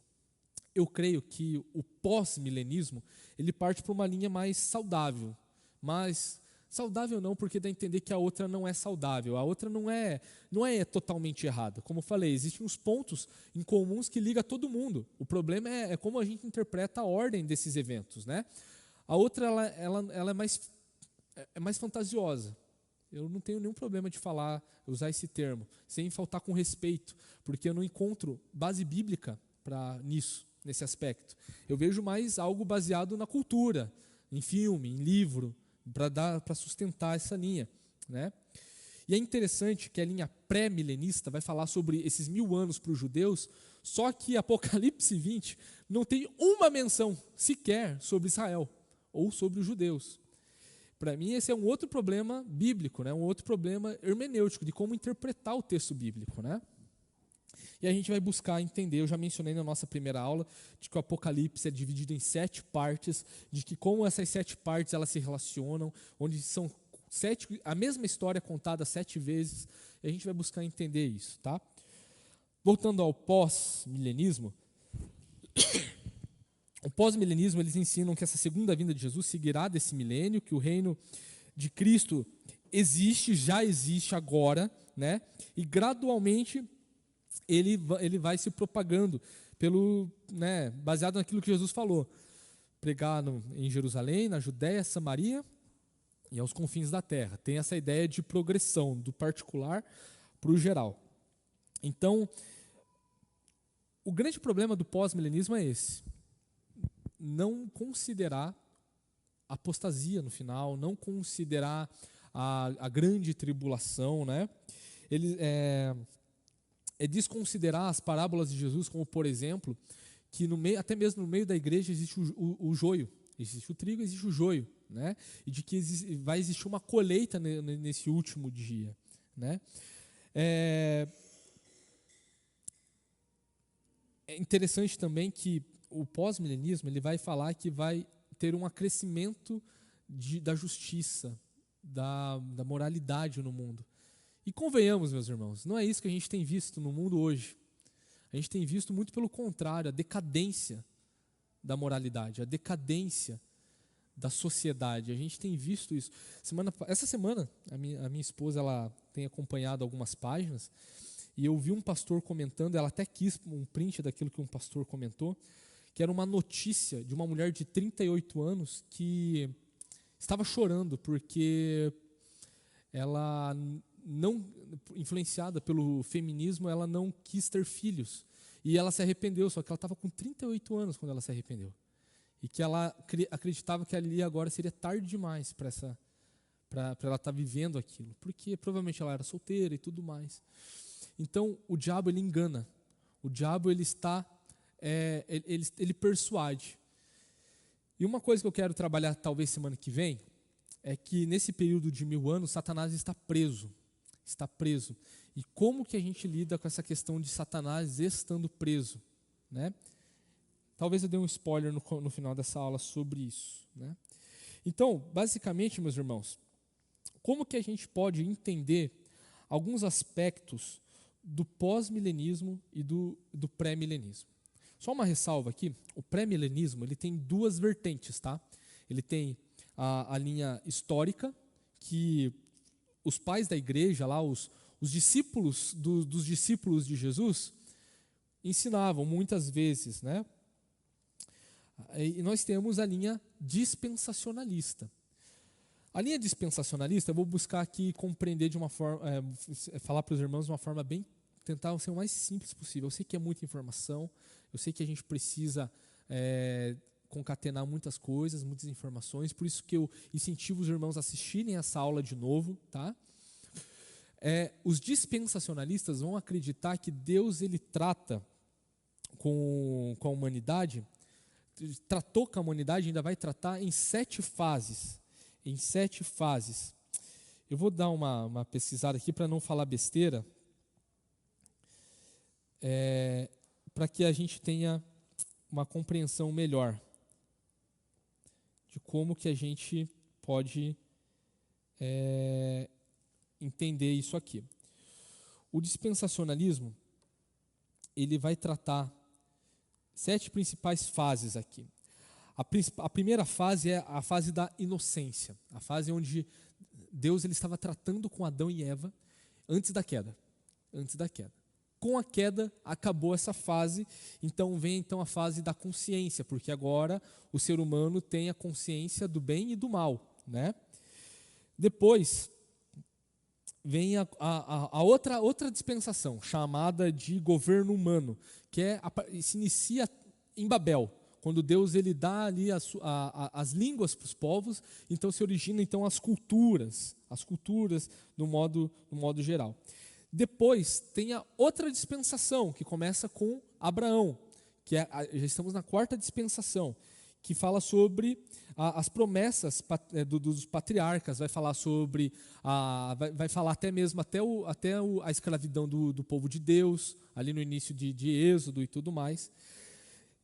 [SPEAKER 1] eu creio que o pós-milenismo, ele parte para uma linha mais saudável. Mas saudável não, porque dá a entender que a outra não é saudável. A outra não é totalmente errada. Como eu falei, existem uns pontos em comuns que ligam todo mundo. O problema é como a gente interpreta a ordem desses eventos, né? A outra ela é mais fantasiosa. Eu não tenho nenhum problema de usar esse termo, sem faltar com respeito, porque eu não encontro base bíblica nesse aspecto. Eu vejo mais algo baseado na cultura, em filme, em livro, para sustentar essa linha, né? E é interessante que a linha pré-milenista vai falar sobre esses 1000 anos para os judeus, só que Apocalipse 20 não tem uma menção sequer sobre Israel ou sobre os judeus. Para mim, esse é um outro problema bíblico, né? Um outro problema hermenêutico, de como interpretar o texto bíblico, né? E a gente vai buscar entender, eu já mencionei na nossa primeira aula, de que o Apocalipse é dividido em 7 partes, de que como essas 7 partes elas se relacionam, onde são A mesma história contada 7 vezes, e a gente vai buscar entender isso, tá? Voltando ao pós-milenismo, o pós-milenismo, eles ensinam que essa segunda vinda de Jesus seguirá desse milênio, que o reino de Cristo já existe agora, né? E gradualmente ele vai se propagando baseado naquilo que Jesus falou. Pregar em Jerusalém, na Judéia, Samaria e aos confins da terra. Tem essa ideia de progressão, do particular para o geral. Então, o grande problema do pós-milenismo é esse. Não considerar apostasia no final, não considerar a grande tribulação, né? Ele é desconsiderar as parábolas de Jesus, como por exemplo, que até mesmo no meio da igreja existe o joio, existe o trigo, existe o joio, né? E de que vai existir uma colheita nesse último dia, né? É interessante também que o pós-milenismo ele vai falar que vai ter um acrescimento da justiça, da moralidade no mundo. E convenhamos, meus irmãos, não é isso que a gente tem visto no mundo hoje. A gente tem visto muito pelo contrário, a decadência da moralidade, a decadência da sociedade. A gente tem visto isso. Essa semana, a minha esposa ela tem acompanhado algumas páginas e eu vi um pastor comentando, ela até quis um print daquilo que um pastor comentou, que era uma notícia de uma mulher de 38 anos que estava chorando porque ela não, influenciada pelo feminismo, ela não quis ter filhos. E ela se arrependeu, só que ela estava com 38 anos quando ela se arrependeu. E que ela acreditava que ali agora seria tarde demais para ela estar vivendo aquilo. Porque provavelmente ela era solteira e tudo mais. Então, o diabo, ele engana. O diabo, ele persuade. E uma coisa que eu quero trabalhar talvez semana que vem, é que nesse período de 1000 anos, Satanás está preso. Está preso. E como que a gente lida com essa questão de Satanás estando preso, né? Talvez eu dê um spoiler no final dessa aula sobre isso, né? Então, basicamente, meus irmãos, como que a gente pode entender alguns aspectos do pós-milenismo e do pré-milenismo? Só uma ressalva aqui, o pré-milenismo ele tem 2 vertentes, tá? Ele tem a linha histórica, que os pais da igreja, lá, os discípulos dos discípulos de Jesus, ensinavam muitas vezes, né? E nós temos a linha dispensacionalista. A linha dispensacionalista, eu vou buscar aqui compreender de uma forma, falar para os irmãos de uma forma tentar ser o mais simples possível. Eu sei que é muita informação, eu sei que a gente precisa concatenar muitas coisas, muitas informações, por isso que eu incentivo os irmãos a assistirem essa aula de novo, tá? Os dispensacionalistas vão acreditar que Deus ele trata com a humanidade, tratou com a humanidade, ainda vai tratar em 7 fases. Em 7 fases. Eu vou dar uma pesquisada aqui para não falar besteira, para que a gente tenha uma compreensão melhor de como que a gente pode entender isso aqui. O dispensacionalismo, ele vai tratar 7 principais fases aqui. A primeira fase é a fase da inocência, a fase onde Deus ele estava tratando com Adão e Eva antes da queda. Com a queda, acabou essa fase, então vem a fase da consciência, porque agora o ser humano tem a consciência do bem e do mal, né? Depois vem a outra dispensação, chamada de governo humano, que se inicia em Babel, quando Deus ele dá ali as línguas para os povos, então se origina as culturas no modo geral. Depois tem a outra dispensação, que começa com Abraão, que já estamos na 4ª dispensação, que fala sobre as promessas dos patriarcas, vai falar sobre, vai falar até mesmo a escravidão do povo de Deus, ali no início de Êxodo e tudo mais.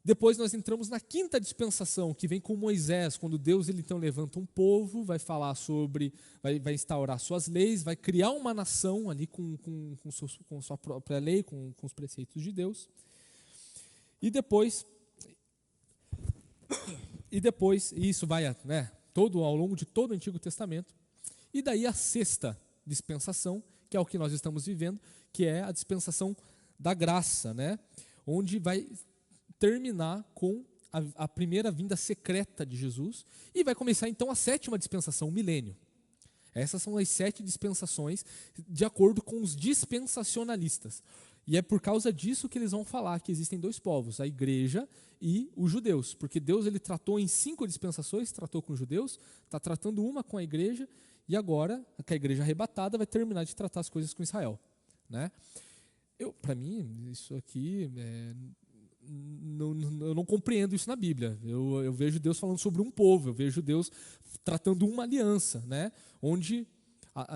[SPEAKER 1] Depois nós entramos na quinta dispensação, que vem com Moisés, quando Deus ele então levanta um povo, vai falar sobre, vai instaurar suas leis, vai criar uma nação ali com sua própria lei, com os preceitos de Deus. E depois isso vai, né, ao longo de todo o Antigo Testamento. E daí a sexta dispensação, que é o que nós estamos vivendo, que é a dispensação da graça, né, onde vai terminar com a primeira vinda secreta de Jesus e vai começar então a sétima dispensação, o milênio. Essas são as 7 dispensações de acordo com os dispensacionalistas. E é por causa disso que eles vão falar que existem 2 povos, a igreja e os judeus, porque Deus ele tratou em 5 dispensações, tratou com os judeus, está tratando uma com a igreja e agora que a igreja arrebatada vai terminar de tratar as coisas com Israel, né? Para mim isso aqui eu não compreendo isso na Bíblia. Eu vejo Deus falando sobre um povo, eu vejo Deus tratando uma aliança, né? Onde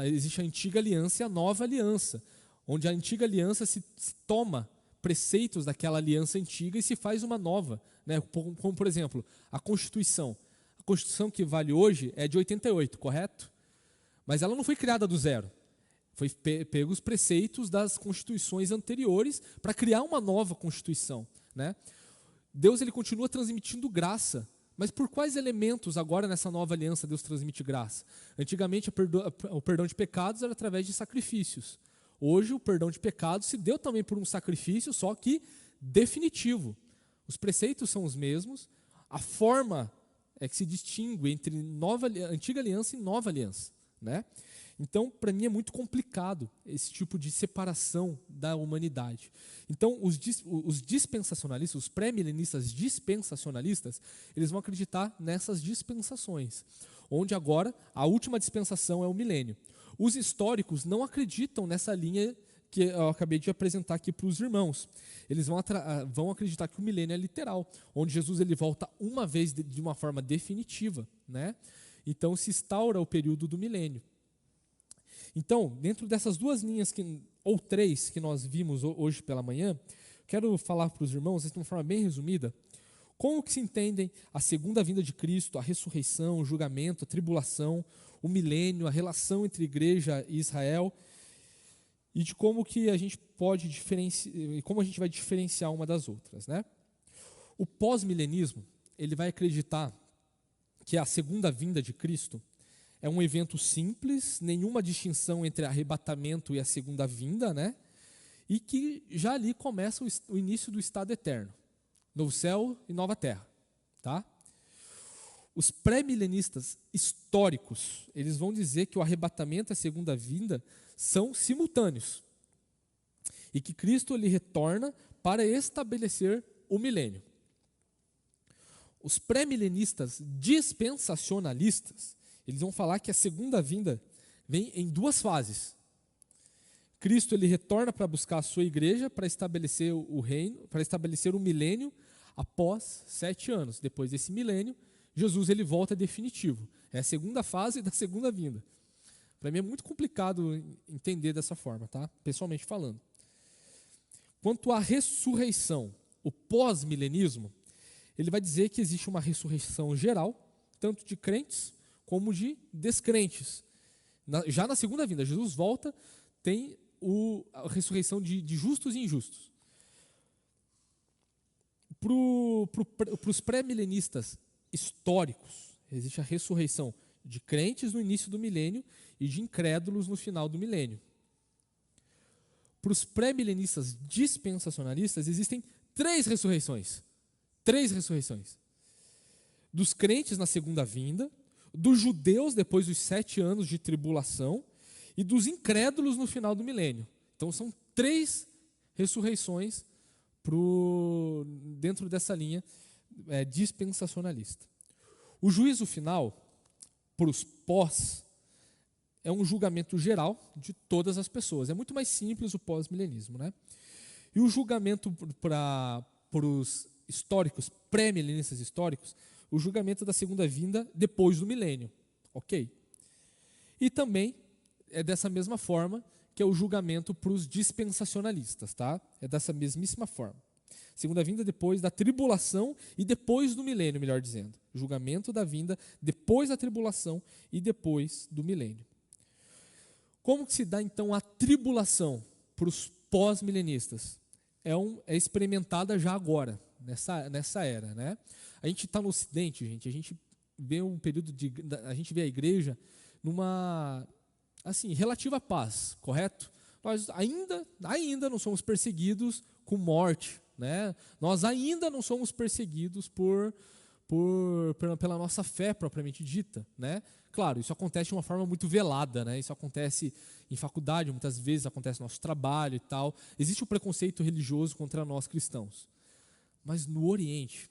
[SPEAKER 1] existe a antiga aliança e a nova aliança, onde a antiga aliança se toma preceitos daquela aliança antiga e se faz uma nova, né? Como por exemplo, a Constituição. A Constituição que vale hoje é de 88, correto? Mas ela não foi criada do zero. Foi pego os preceitos das constituições anteriores para criar uma nova Constituição, né? Deus ele continua transmitindo graça, mas por quais elementos agora nessa nova aliança Deus transmite graça? Antigamente o perdão de pecados era através de sacrifícios. Hoje o perdão de pecados se deu também por um sacrifício, só que definitivo. Os preceitos são os mesmos, a forma é que se distingue entre antiga aliança e nova aliança, né? Então, para mim é muito complicado esse tipo de separação da humanidade. Então, os dispensacionalistas, os pré-milenistas dispensacionalistas, eles vão acreditar nessas dispensações, onde agora a última dispensação é o milênio. Os históricos não acreditam nessa linha que eu acabei de apresentar aqui para os irmãos. Eles vão acreditar que o milênio é literal, onde Jesus ele volta uma vez de uma forma definitiva, né? Então, se instaura o período do milênio. Então, dentro dessas 2 linhas, ou 3, que nós vimos hoje pela manhã, quero falar para os irmãos, de uma forma bem resumida, como que se entendem a segunda vinda de Cristo, a ressurreição, o julgamento, a tribulação, o milênio, a relação entre igreja e Israel, e de como que a gente pode como a gente vai diferenciar uma das outras, né? O pós-milenismo, ele vai acreditar que a segunda vinda de Cristo é um evento simples, nenhuma distinção entre arrebatamento e a segunda vinda, né? E que já ali começa o início do estado eterno, novo céu e nova terra, tá? Os pré-milenistas históricos, eles vão dizer que o arrebatamento e a segunda vinda são simultâneos e que Cristo ele retorna para estabelecer o milênio. Os pré-milenistas dispensacionalistas, eles vão falar que a segunda vinda vem em 2 fases. Cristo ele retorna para buscar a sua igreja, para estabelecer o reino, para estabelecer o milênio após 7 anos. Depois desse milênio, Jesus ele volta definitivo. É a segunda fase da segunda vinda. Para mim é muito complicado entender dessa forma, tá? Pessoalmente falando. Quanto à ressurreição, o pós-milenismo, ele vai dizer que existe uma ressurreição geral, tanto de crentes como de descrentes. Já na segunda vinda, Jesus volta, tem a ressurreição de justos e injustos. Para os pré-milenistas históricos, existe a ressurreição de crentes no início do milênio e de incrédulos no final do milênio. Para os pré-milenistas dispensacionalistas, existem 3 ressurreições. 3 ressurreições. Dos crentes na segunda vinda, dos judeus depois dos 7 anos de tribulação e dos incrédulos no final do milênio. Então são 3 ressurreições dentro dessa linha dispensacionalista. O juízo final, para os pós, é um julgamento geral de todas as pessoas. É muito mais simples o pós-milenismo, né? E o julgamento para os históricos, pré-milenistas históricos, o julgamento da segunda vinda depois do milênio, ok? E também é dessa mesma forma que é o julgamento para os dispensacionalistas, tá? É dessa mesmíssima forma. Segunda vinda depois da tribulação e depois do milênio, melhor dizendo. Julgamento da vinda depois da tribulação e depois do milênio. Como que se dá então a tribulação para os pós-milenistas? É experimentada já agora, nessa era, né? A gente está no Ocidente, gente, a gente vê a gente vê a igreja numa, assim, relativa paz, correto? Nós ainda não somos perseguidos com morte, né? Nós ainda não somos perseguidos pela nossa fé propriamente dita, né? Claro, isso acontece de uma forma muito velada, né? Isso acontece em faculdade, muitas vezes acontece no nosso trabalho e tal. Existe o preconceito religioso contra nós cristãos. Mas no Oriente,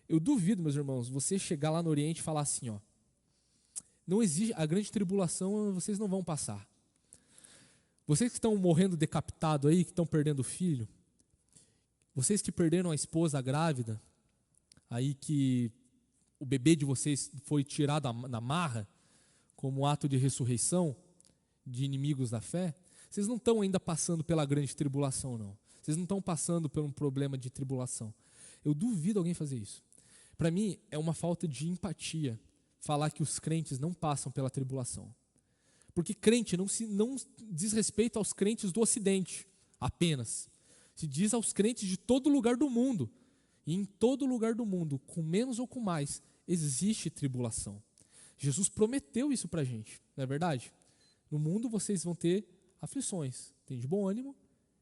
[SPEAKER 1] eu duvido, meus irmãos, você chegar lá no Oriente e falar assim, ó, não existe a grande tribulação, vocês não vão passar. Vocês que estão morrendo decapitado aí, que estão perdendo filho, vocês que perderam a esposa grávida, aí que o bebê de vocês foi tirado na marra, como ato de ressurreição de inimigos da fé, vocês não estão ainda passando pela grande tribulação, não. Vocês não estão passando por um problema de tribulação. Eu duvido alguém fazer isso. Para mim, é uma falta de empatia falar que os crentes não passam pela tribulação. Porque crente não diz respeito aos crentes do Ocidente apenas. Se diz aos crentes de todo lugar do mundo. E em todo lugar do mundo, com menos ou com mais, existe tribulação. Jesus prometeu isso para a gente, não é verdade? No mundo vocês vão ter aflições. Tem de bom ânimo,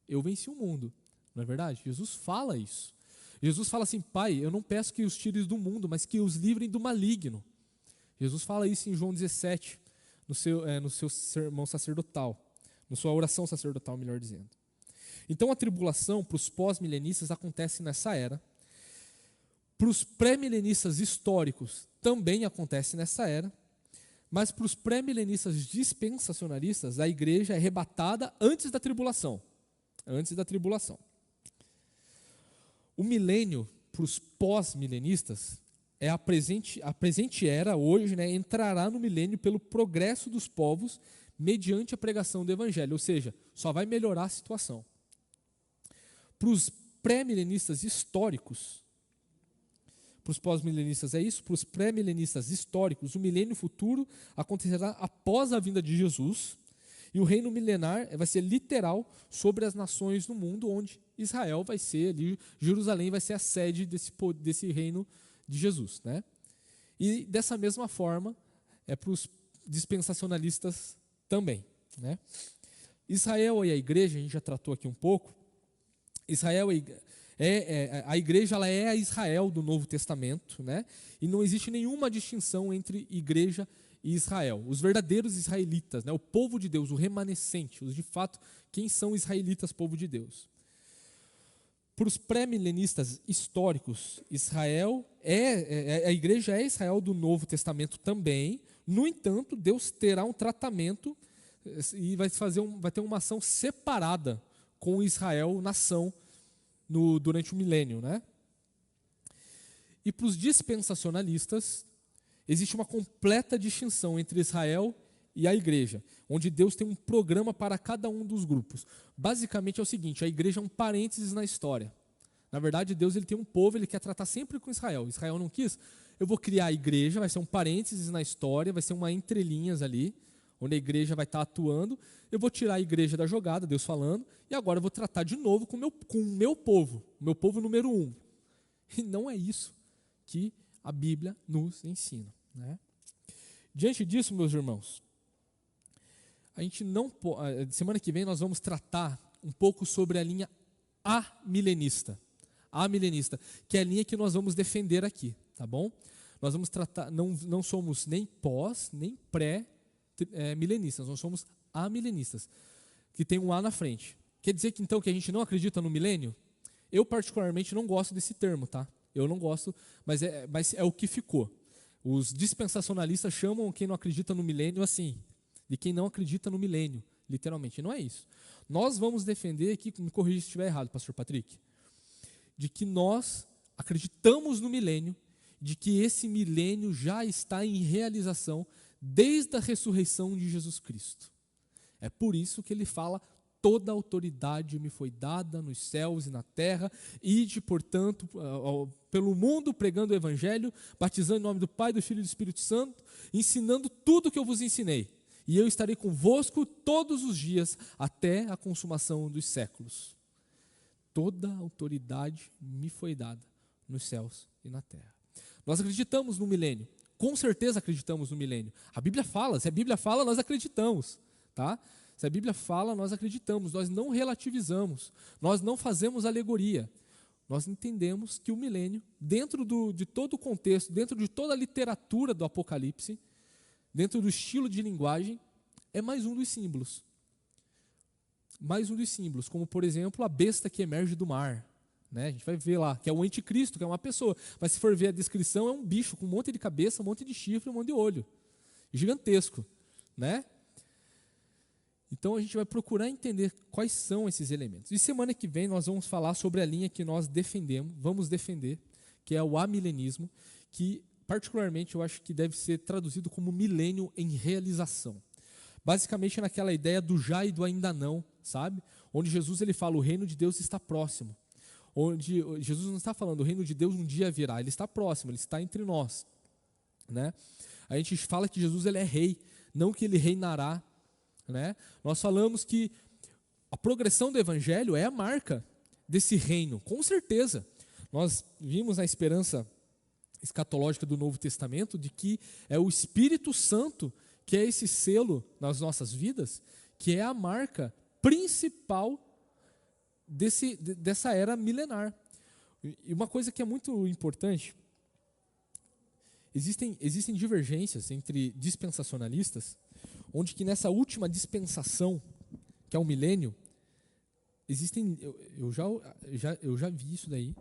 [SPEAKER 1] eu venci o mundo. Não é verdade? Jesus fala isso. Jesus fala assim, Pai, eu não peço que os tires do mundo, mas que os livrem do maligno. Jesus fala isso em João 17, no seu sermão sacerdotal, na sua oração sacerdotal, melhor dizendo. Então a tribulação para os pós-milenistas acontece nessa era. Para os pré-milenistas históricos também acontece nessa era. Mas para os pré-milenistas dispensacionalistas, a igreja é arrebatada antes da tribulação. Antes da tribulação. O milênio, para os pós-milenistas, é a presente era, hoje, né, entrará no milênio pelo progresso dos povos mediante a pregação do evangelho, ou seja, só vai melhorar a situação. Para os pré-milenistas históricos, para os pós-milenistas é isso, para os pré-milenistas históricos, o milênio futuro acontecerá após a vinda de Jesus, e o reino milenar vai ser literal sobre as nações no mundo, onde Israel vai ser ali, Jerusalém vai ser a sede desse reino de Jesus, né? E dessa mesma forma é para os dispensacionalistas também, né? Israel e a igreja, a gente já tratou aqui um pouco. Israel a igreja, ela é a Israel do Novo Testamento, né? E não existe nenhuma distinção entre igreja e Israel. Os verdadeiros israelitas, né? O povo de Deus, o remanescente, os de fato, quem são israelitas, povo de Deus. Para os pré-milenistas históricos, Israel a igreja é Israel do Novo Testamento também. No entanto, Deus terá um tratamento e vai ter uma ação separada com Israel, nação, durante o milênio, né? E para os dispensacionalistas, existe uma completa distinção entre Israel e a igreja, onde Deus tem um programa para cada um dos grupos. Basicamente é o seguinte, a igreja é um parênteses na história. Na verdade, Deus ele tem um povo, ele quer tratar sempre com Israel. Israel não quis, eu vou criar a igreja, vai ser um parênteses na história, vai ser uma entrelinhas ali, onde a igreja vai estar atuando. Eu vou tirar a igreja da jogada, Deus falando, e agora eu vou tratar de novo com o meu povo número 1. E não é isso que a Bíblia nos ensina, né? Diante disso, meus irmãos, a gente semana que vem nós vamos tratar um pouco sobre a linha amilenista, que é a linha que nós vamos defender aqui, tá bom? Nós vamos tratar, não somos nem pós, nem pré-milenistas, nós somos amilenistas, que tem um A na frente. Quer dizer que então que a gente não acredita no milênio? Eu particularmente não gosto desse termo, tá? Eu não gosto, mas é o que ficou. Os dispensacionalistas chamam quem não acredita no milênio assim, de quem não acredita no milênio, literalmente. Não é isso. Nós vamos defender aqui, me corrija se estiver errado, pastor Patrick, de que nós acreditamos no milênio, de que esse milênio já está em realização desde a ressurreição de Jesus Cristo. É por isso que ele fala toda a autoridade me foi dada nos céus e na terra. Ide, portanto, pelo mundo, pregando o evangelho, batizando em nome do Pai, do Filho e do Espírito Santo, ensinando tudo o que eu vos ensinei. E eu estarei convosco todos os dias, até a consumação dos séculos. Toda a autoridade me foi dada nos céus e na terra. Nós acreditamos no milênio. Com certeza acreditamos no milênio. A Bíblia fala, se a Bíblia fala, nós acreditamos. Tá? Se a Bíblia fala, nós acreditamos, nós não relativizamos, nós não fazemos alegoria. Nós entendemos que o milênio, dentro de todo o contexto, dentro de toda a literatura do Apocalipse, dentro do estilo de linguagem, é mais um dos símbolos. Mais um dos símbolos, como por exemplo a besta que emerge do mar. Né? A gente vai ver lá, que é o anticristo, que é uma pessoa. Mas se for ver a descrição, é um bicho com um monte de cabeça, um monte de chifre, um monte de olho. Gigantesco. Né? Então a gente vai procurar entender quais são esses elementos. E semana que vem nós vamos falar sobre a linha que nós vamos defender, que é o amilenismo, que particularmente eu acho que deve ser traduzido como milênio em realização. Basicamente naquela ideia do já e do ainda não, sabe? Onde Jesus ele fala, o reino de Deus está próximo. Onde Jesus não está falando, o reino de Deus um dia virá, ele está próximo, ele está entre nós. Né? A gente fala que Jesus ele é rei, não que ele reinará. Né? Nós falamos que a progressão do evangelho é a marca desse reino, com certeza. Nós vimos na esperança escatológica do Novo Testamento de que é o Espírito Santo que é esse selo nas nossas vidas, que é a marca principal dessa era milenar. E uma coisa que é muito importante, existem divergências entre dispensacionalistas, onde que nessa última dispensação, que é o milênio, existem, eu já vi isso daí,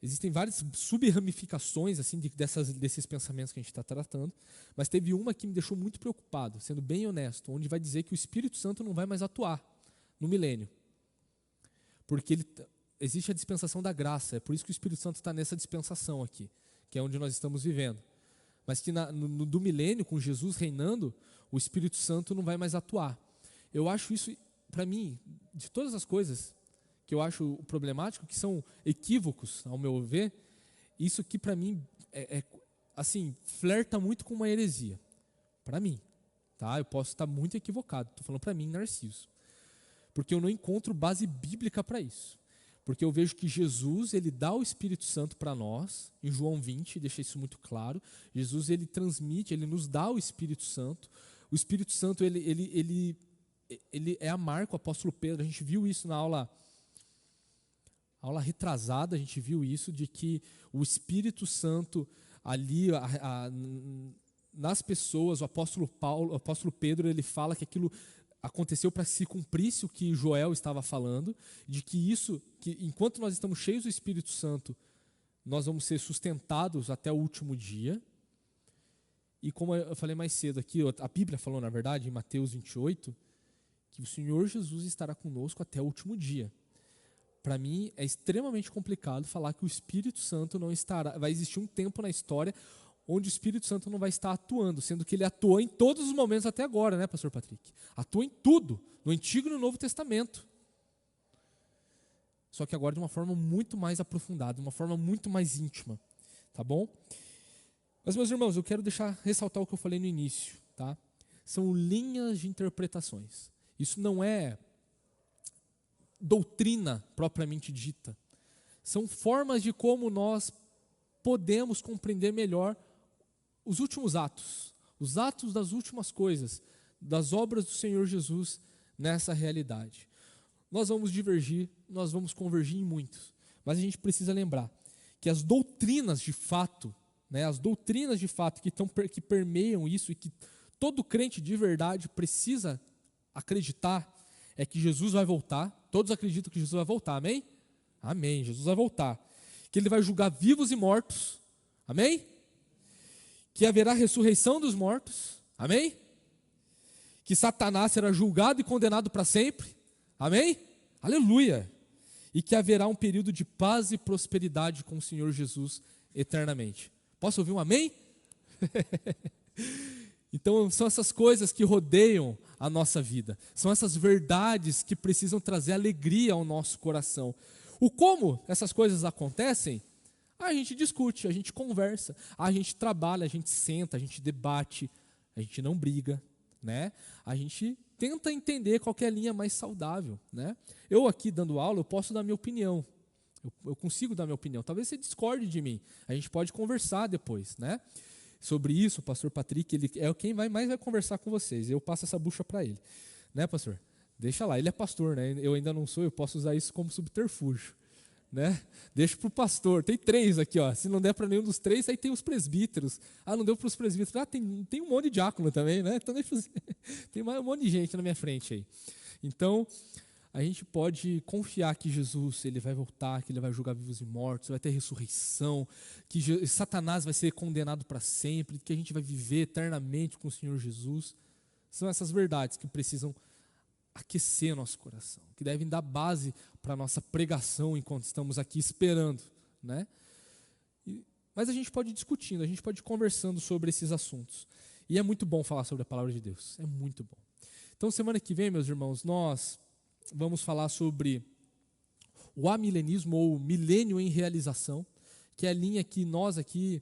[SPEAKER 1] existem várias sub-ramificações assim, desses pensamentos que a gente está tratando, mas teve uma que me deixou muito preocupado, sendo bem honesto, onde vai dizer que o Espírito Santo não vai mais atuar no milênio, porque existe a dispensação da graça, é por isso que o Espírito Santo está nessa dispensação aqui, que é onde nós estamos vivendo. Mas que do milênio, com Jesus reinando, o Espírito Santo não vai mais atuar. Eu acho isso, para mim, de todas as coisas que eu acho problemático, que são equívocos, ao meu ver, isso que para mim assim, flerta muito com uma heresia. Para mim. Tá? Eu posso estar muito equivocado, estou falando para mim, Narciso. Porque eu não encontro base bíblica para isso. Porque eu vejo que Jesus, ele dá o Espírito Santo para nós, em João 20, deixa isso muito claro. Jesus, ele transmite, ele nos dá o Espírito Santo. O Espírito Santo, ele é a marca, o apóstolo Pedro, a gente viu isso na aula retrasada, a gente viu isso, de que o Espírito Santo ali, nas pessoas, o apóstolo Pedro, ele fala que aquilo aconteceu para que se cumprisse o que Joel estava falando, de que enquanto nós estamos cheios do Espírito Santo, nós vamos ser sustentados até o último dia. E como eu falei mais cedo aqui, a Bíblia falou, na verdade, em Mateus 28, que o Senhor Jesus estará conosco até o último dia. Para mim, é extremamente complicado falar que o Espírito Santo não estará. Vai existir um tempo na história onde o Espírito Santo não vai estar atuando, sendo que ele atuou em todos os momentos até agora, né, pastor Patrick? Atua em tudo, no Antigo e no Novo Testamento. Só que agora de uma forma muito mais aprofundada, de uma forma muito mais íntima, tá bom? Mas, meus irmãos, eu quero ressaltar o que eu falei no início, tá? São linhas de interpretações. Isso não é doutrina propriamente dita. São formas de como nós podemos compreender melhor os últimos atos, os atos das últimas coisas, das obras do Senhor Jesus nessa realidade. Nós vamos divergir, nós vamos convergir em muitos, mas a gente precisa lembrar que as doutrinas de fato, né, que permeiam isso e que todo crente de verdade precisa acreditar, é que Jesus vai voltar. Todos acreditam que Jesus vai voltar, amém? Amém, Jesus vai voltar. Que ele vai julgar vivos e mortos, amém? Que haverá ressurreição dos mortos, amém? Que Satanás será julgado e condenado para sempre, amém? Aleluia! E que haverá um período de paz e prosperidade com o Senhor Jesus eternamente. Posso ouvir um amém? Então, são essas coisas que rodeiam a nossa vida. São essas verdades que precisam trazer alegria ao nosso coração. O como essas coisas acontecem, a gente discute, a gente conversa, a gente trabalha, a gente senta, a gente debate, a gente não briga, né? A gente tenta entender qual que é a linha mais saudável, né? Eu aqui dando aula, eu posso dar minha opinião. Eu consigo dar minha opinião. Talvez você discorde de mim. A gente pode conversar depois, né? Sobre isso, o pastor Patrick, ele é quem mais vai conversar com vocês. Eu passo essa bucha para ele. Né, pastor? Deixa lá, ele é pastor, né? Eu ainda não sou, eu posso usar isso como subterfúgio. Né? Deixa para o pastor. Tem 3 aqui, ó. Se não der para nenhum dos 3, aí tem os presbíteros. Ah, não deu para os presbíteros. Ah, tem um monte de diácono também, né? Então tem um monte de gente na minha frente aí. Então, a gente pode confiar que Jesus, ele vai voltar, que ele vai julgar vivos e mortos, vai ter ressurreição, que Satanás vai ser condenado para sempre, que a gente vai viver eternamente com o Senhor Jesus. São essas verdades que precisam aquecer nosso coração, que devem dar base para a nossa pregação enquanto estamos aqui esperando, né? Mas a gente pode ir discutindo, a gente pode ir conversando sobre esses assuntos. E é muito bom falar sobre a palavra de Deus, é muito bom. Então, semana que vem, meus irmãos, nós vamos falar sobre o amilenismo ou milênio em realização, que é a linha que nós aqui,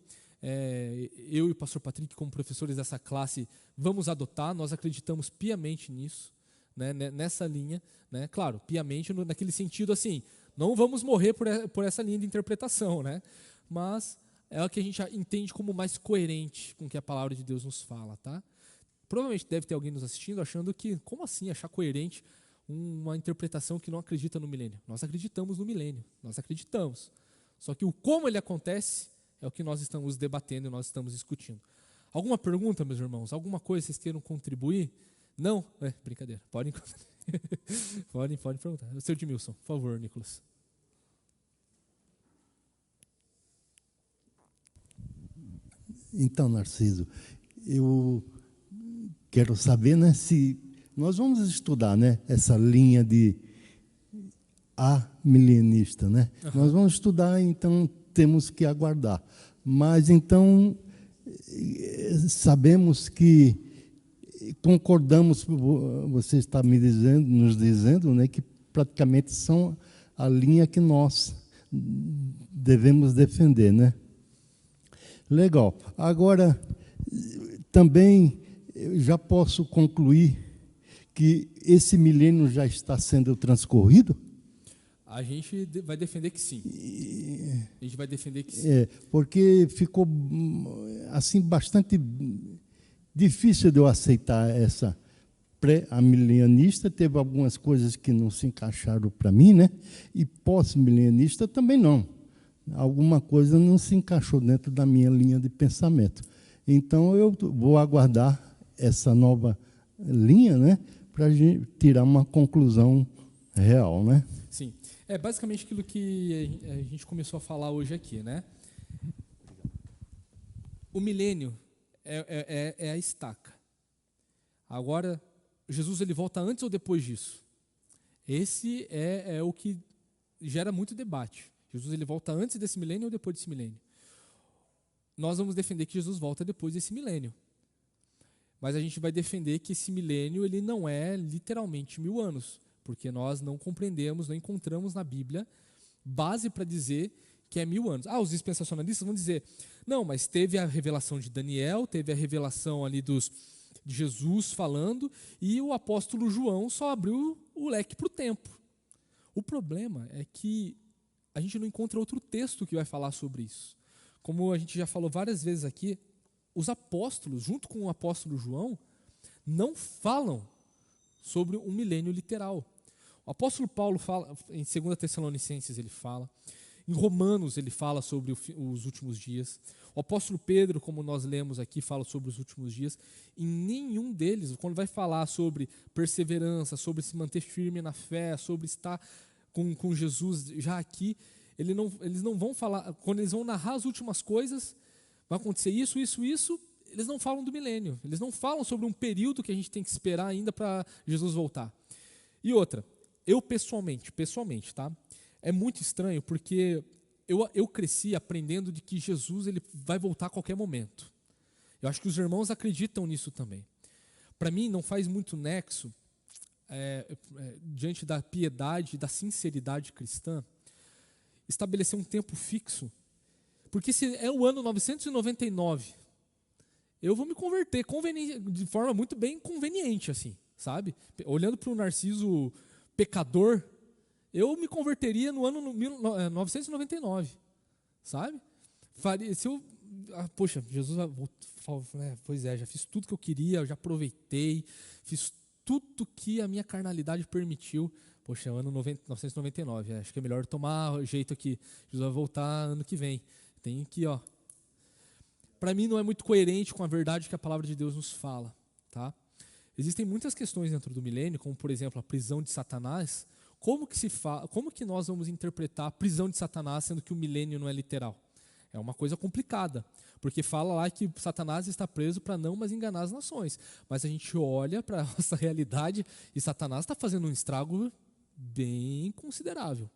[SPEAKER 1] eu e o pastor Patrick, como professores dessa classe, vamos adotar. Nós acreditamos piamente nisso, né, nessa linha, né? Claro, piamente naquele sentido assim, não vamos morrer por essa linha de interpretação, né? Mas é o que a gente entende como mais coerente com o que a palavra de Deus nos fala, tá? Provavelmente deve ter alguém nos assistindo achando que, como assim achar coerente uma interpretação que não acredita no milênio? Nós acreditamos no milênio, nós acreditamos. Só que o como ele acontece é o que nós estamos debatendo e nós estamos discutindo. Alguma pergunta, meus irmãos? Alguma coisa que vocês queiram contribuir? Não? Brincadeira. Podem perguntar. O seu Edmilson, por favor, Nicolas.
[SPEAKER 2] Então, Narciso, eu quero saber, né, se nós vamos estudar, né, essa linha de amilenista, né? Uhum. Nós vamos estudar, então temos que aguardar. Mas então sabemos que concordamos, você está nos dizendo, né, que praticamente são a linha que nós devemos defender, né? Legal. Agora, também eu já posso concluir que esse milênio já está sendo transcorrido?
[SPEAKER 1] A gente vai defender que sim. A gente vai defender que sim.
[SPEAKER 2] Porque ficou assim bastante difícil de eu aceitar essa pré-milenista. Teve algumas coisas que não se encaixaram para mim, né? E pós-milenista também não. Alguma coisa não se encaixou dentro da minha linha de pensamento. Então, eu vou aguardar essa nova linha, né, para a gente tirar uma conclusão real, né?
[SPEAKER 1] Sim. É basicamente aquilo que a gente começou a falar hoje aqui, né? O milênio é a estaca. Agora, Jesus ele volta antes ou depois disso? Esse é o que gera muito debate. Jesus ele volta antes desse milênio ou depois desse milênio? Nós vamos defender que Jesus volta depois desse milênio. Mas a gente vai defender que esse milênio ele não é literalmente 1000 anos, porque nós não compreendemos, não encontramos na Bíblia base para dizer que é 1000 anos. Os dispensacionalistas vão dizer, não, mas teve a revelação de Daniel, teve a revelação ali de Jesus falando, e o apóstolo João só abriu o leque para o tempo. O problema é que a gente não encontra outro texto que vai falar sobre isso. Como a gente já falou várias vezes aqui, os apóstolos, junto com o apóstolo João, não falam sobre um milênio literal. O apóstolo Paulo fala, em 2 Tessalonicenses ele fala, em Romanos ele fala sobre os últimos dias, o apóstolo Pedro, como nós lemos aqui, fala sobre os últimos dias. Em nenhum deles, quando vai falar sobre perseverança, sobre se manter firme na fé, sobre estar com Jesus já aqui, eles não vão falar, quando eles vão narrar as últimas coisas, vai acontecer isso, eles não falam do milênio, eles não falam sobre um período que a gente tem que esperar ainda para Jesus voltar. E outra, eu pessoalmente, tá? É muito estranho porque eu cresci aprendendo de que Jesus ele vai voltar a qualquer momento. Eu acho que os irmãos acreditam nisso também. Para mim, não faz muito nexo, diante da piedade, da sinceridade cristã, estabelecer um tempo fixo. Porque se é o ano 999, eu vou me converter de forma muito bem conveniente, assim, sabe? Olhando para o Narciso pecador, eu me converteria no ano 999, sabe? Se eu, poxa, Jesus, pois é, já fiz tudo que eu queria, eu já aproveitei, fiz tudo que a minha carnalidade permitiu. Poxa, ano 999, acho que é melhor tomar jeito aqui. Jesus vai voltar ano que vem. Tem que, para mim não é muito coerente com a verdade que a palavra de Deus nos fala, tá? Existem muitas questões dentro do milênio, como por exemplo a prisão de Satanás. Como que nós vamos interpretar a prisão de Satanás, sendo que o milênio não é literal? É uma coisa complicada, porque fala lá que Satanás está preso para não mais enganar as nações. Mas a gente olha para a nossa realidade e Satanás está fazendo um estrago bem considerável.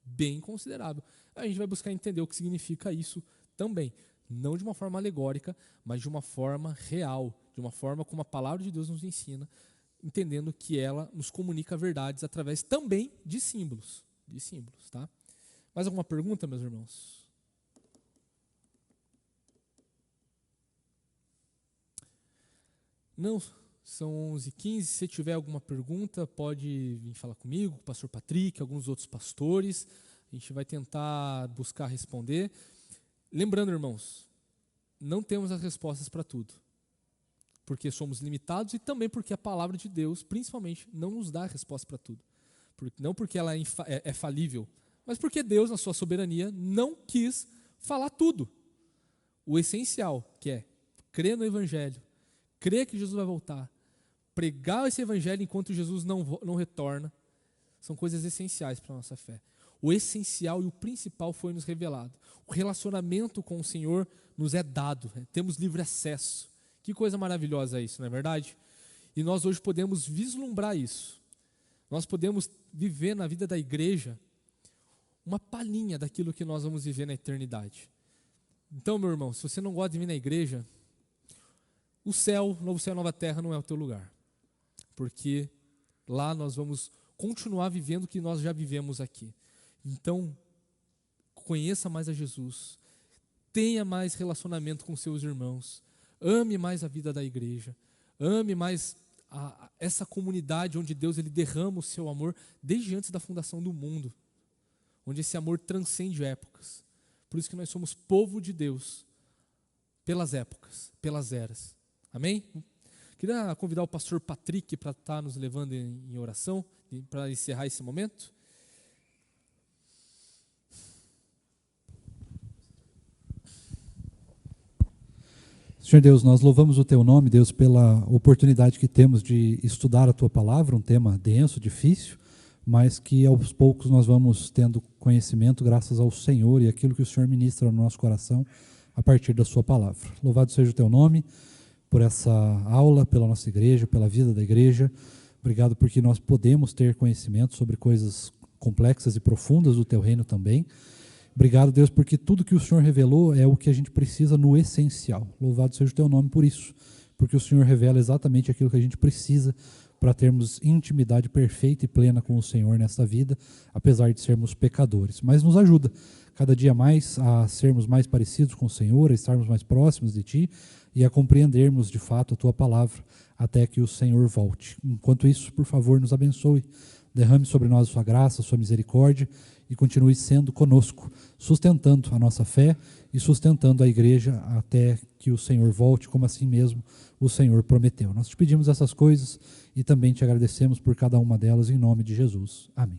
[SPEAKER 1] Bem considerável. A gente vai buscar entender o que significa isso também. Não de uma forma alegórica, mas de uma forma real, de uma forma como a palavra de Deus nos ensina, entendendo que ela nos comunica verdades através também de símbolos. Tá? Mais alguma pergunta, meus irmãos? Não, são 11h15. Se tiver alguma pergunta, pode vir falar comigo, com o pastor Patrick, alguns outros pastores. A gente vai tentar buscar responder. Lembrando, irmãos, não temos as respostas para tudo. Porque somos limitados e também porque a palavra de Deus, principalmente, não nos dá a resposta para tudo. Não porque ela é falível, mas porque Deus, na sua soberania, não quis falar tudo. O essencial, que é crer no Evangelho, crer que Jesus vai voltar, pregar esse Evangelho enquanto Jesus não retorna, são coisas essenciais para a nossa fé. O essencial e o principal foi nos revelado. O relacionamento com o Senhor nos é dado, temos livre acesso. Que coisa maravilhosa é isso, não é verdade? E nós hoje podemos vislumbrar isso. Nós podemos viver na vida da igreja uma palhinha daquilo que nós vamos viver na eternidade. Então, meu irmão, se você não gosta de vir na igreja, o céu, novo céu, nova terra não é o teu lugar. Porque lá nós vamos continuar vivendo o que nós já vivemos aqui. Então, conheça mais a Jesus, tenha mais relacionamento com seus irmãos, ame mais a vida da igreja, ame mais essa comunidade onde Deus ele derrama o seu amor desde antes da fundação do mundo, onde esse amor transcende épocas. Por isso que nós somos povo de Deus, pelas épocas, pelas eras. Amém? Queria convidar o pastor Patrick para estar nos levando em oração, para encerrar esse momento.
[SPEAKER 3] Senhor Deus, nós louvamos o Teu nome, Deus, pela oportunidade que temos de estudar a Tua palavra, um tema denso, difícil, mas que aos poucos nós vamos tendo conhecimento graças ao Senhor e aquilo que o Senhor ministra no nosso coração a partir da Sua palavra. Louvado seja o Teu nome por essa aula, pela nossa igreja, pela vida da igreja. Obrigado porque nós podemos ter conhecimento sobre coisas complexas e profundas do Teu reino também. Obrigado, Deus, porque tudo que o Senhor revelou é o que a gente precisa no essencial. Louvado seja o Teu nome por isso, porque o Senhor revela exatamente aquilo que a gente precisa para termos intimidade perfeita e plena com o Senhor nesta vida, apesar de sermos pecadores. Mas nos ajuda cada dia mais a sermos mais parecidos com o Senhor, a estarmos mais próximos de Ti e a compreendermos de fato a Tua palavra até que o Senhor volte. Enquanto isso, por favor, nos abençoe, derrame sobre nós a Sua graça, a Sua misericórdia e continue sendo conosco, sustentando a nossa fé e sustentando a igreja até que o Senhor volte, como assim mesmo o Senhor prometeu. Nós te pedimos essas coisas e também te agradecemos por cada uma delas em nome de Jesus. Amém.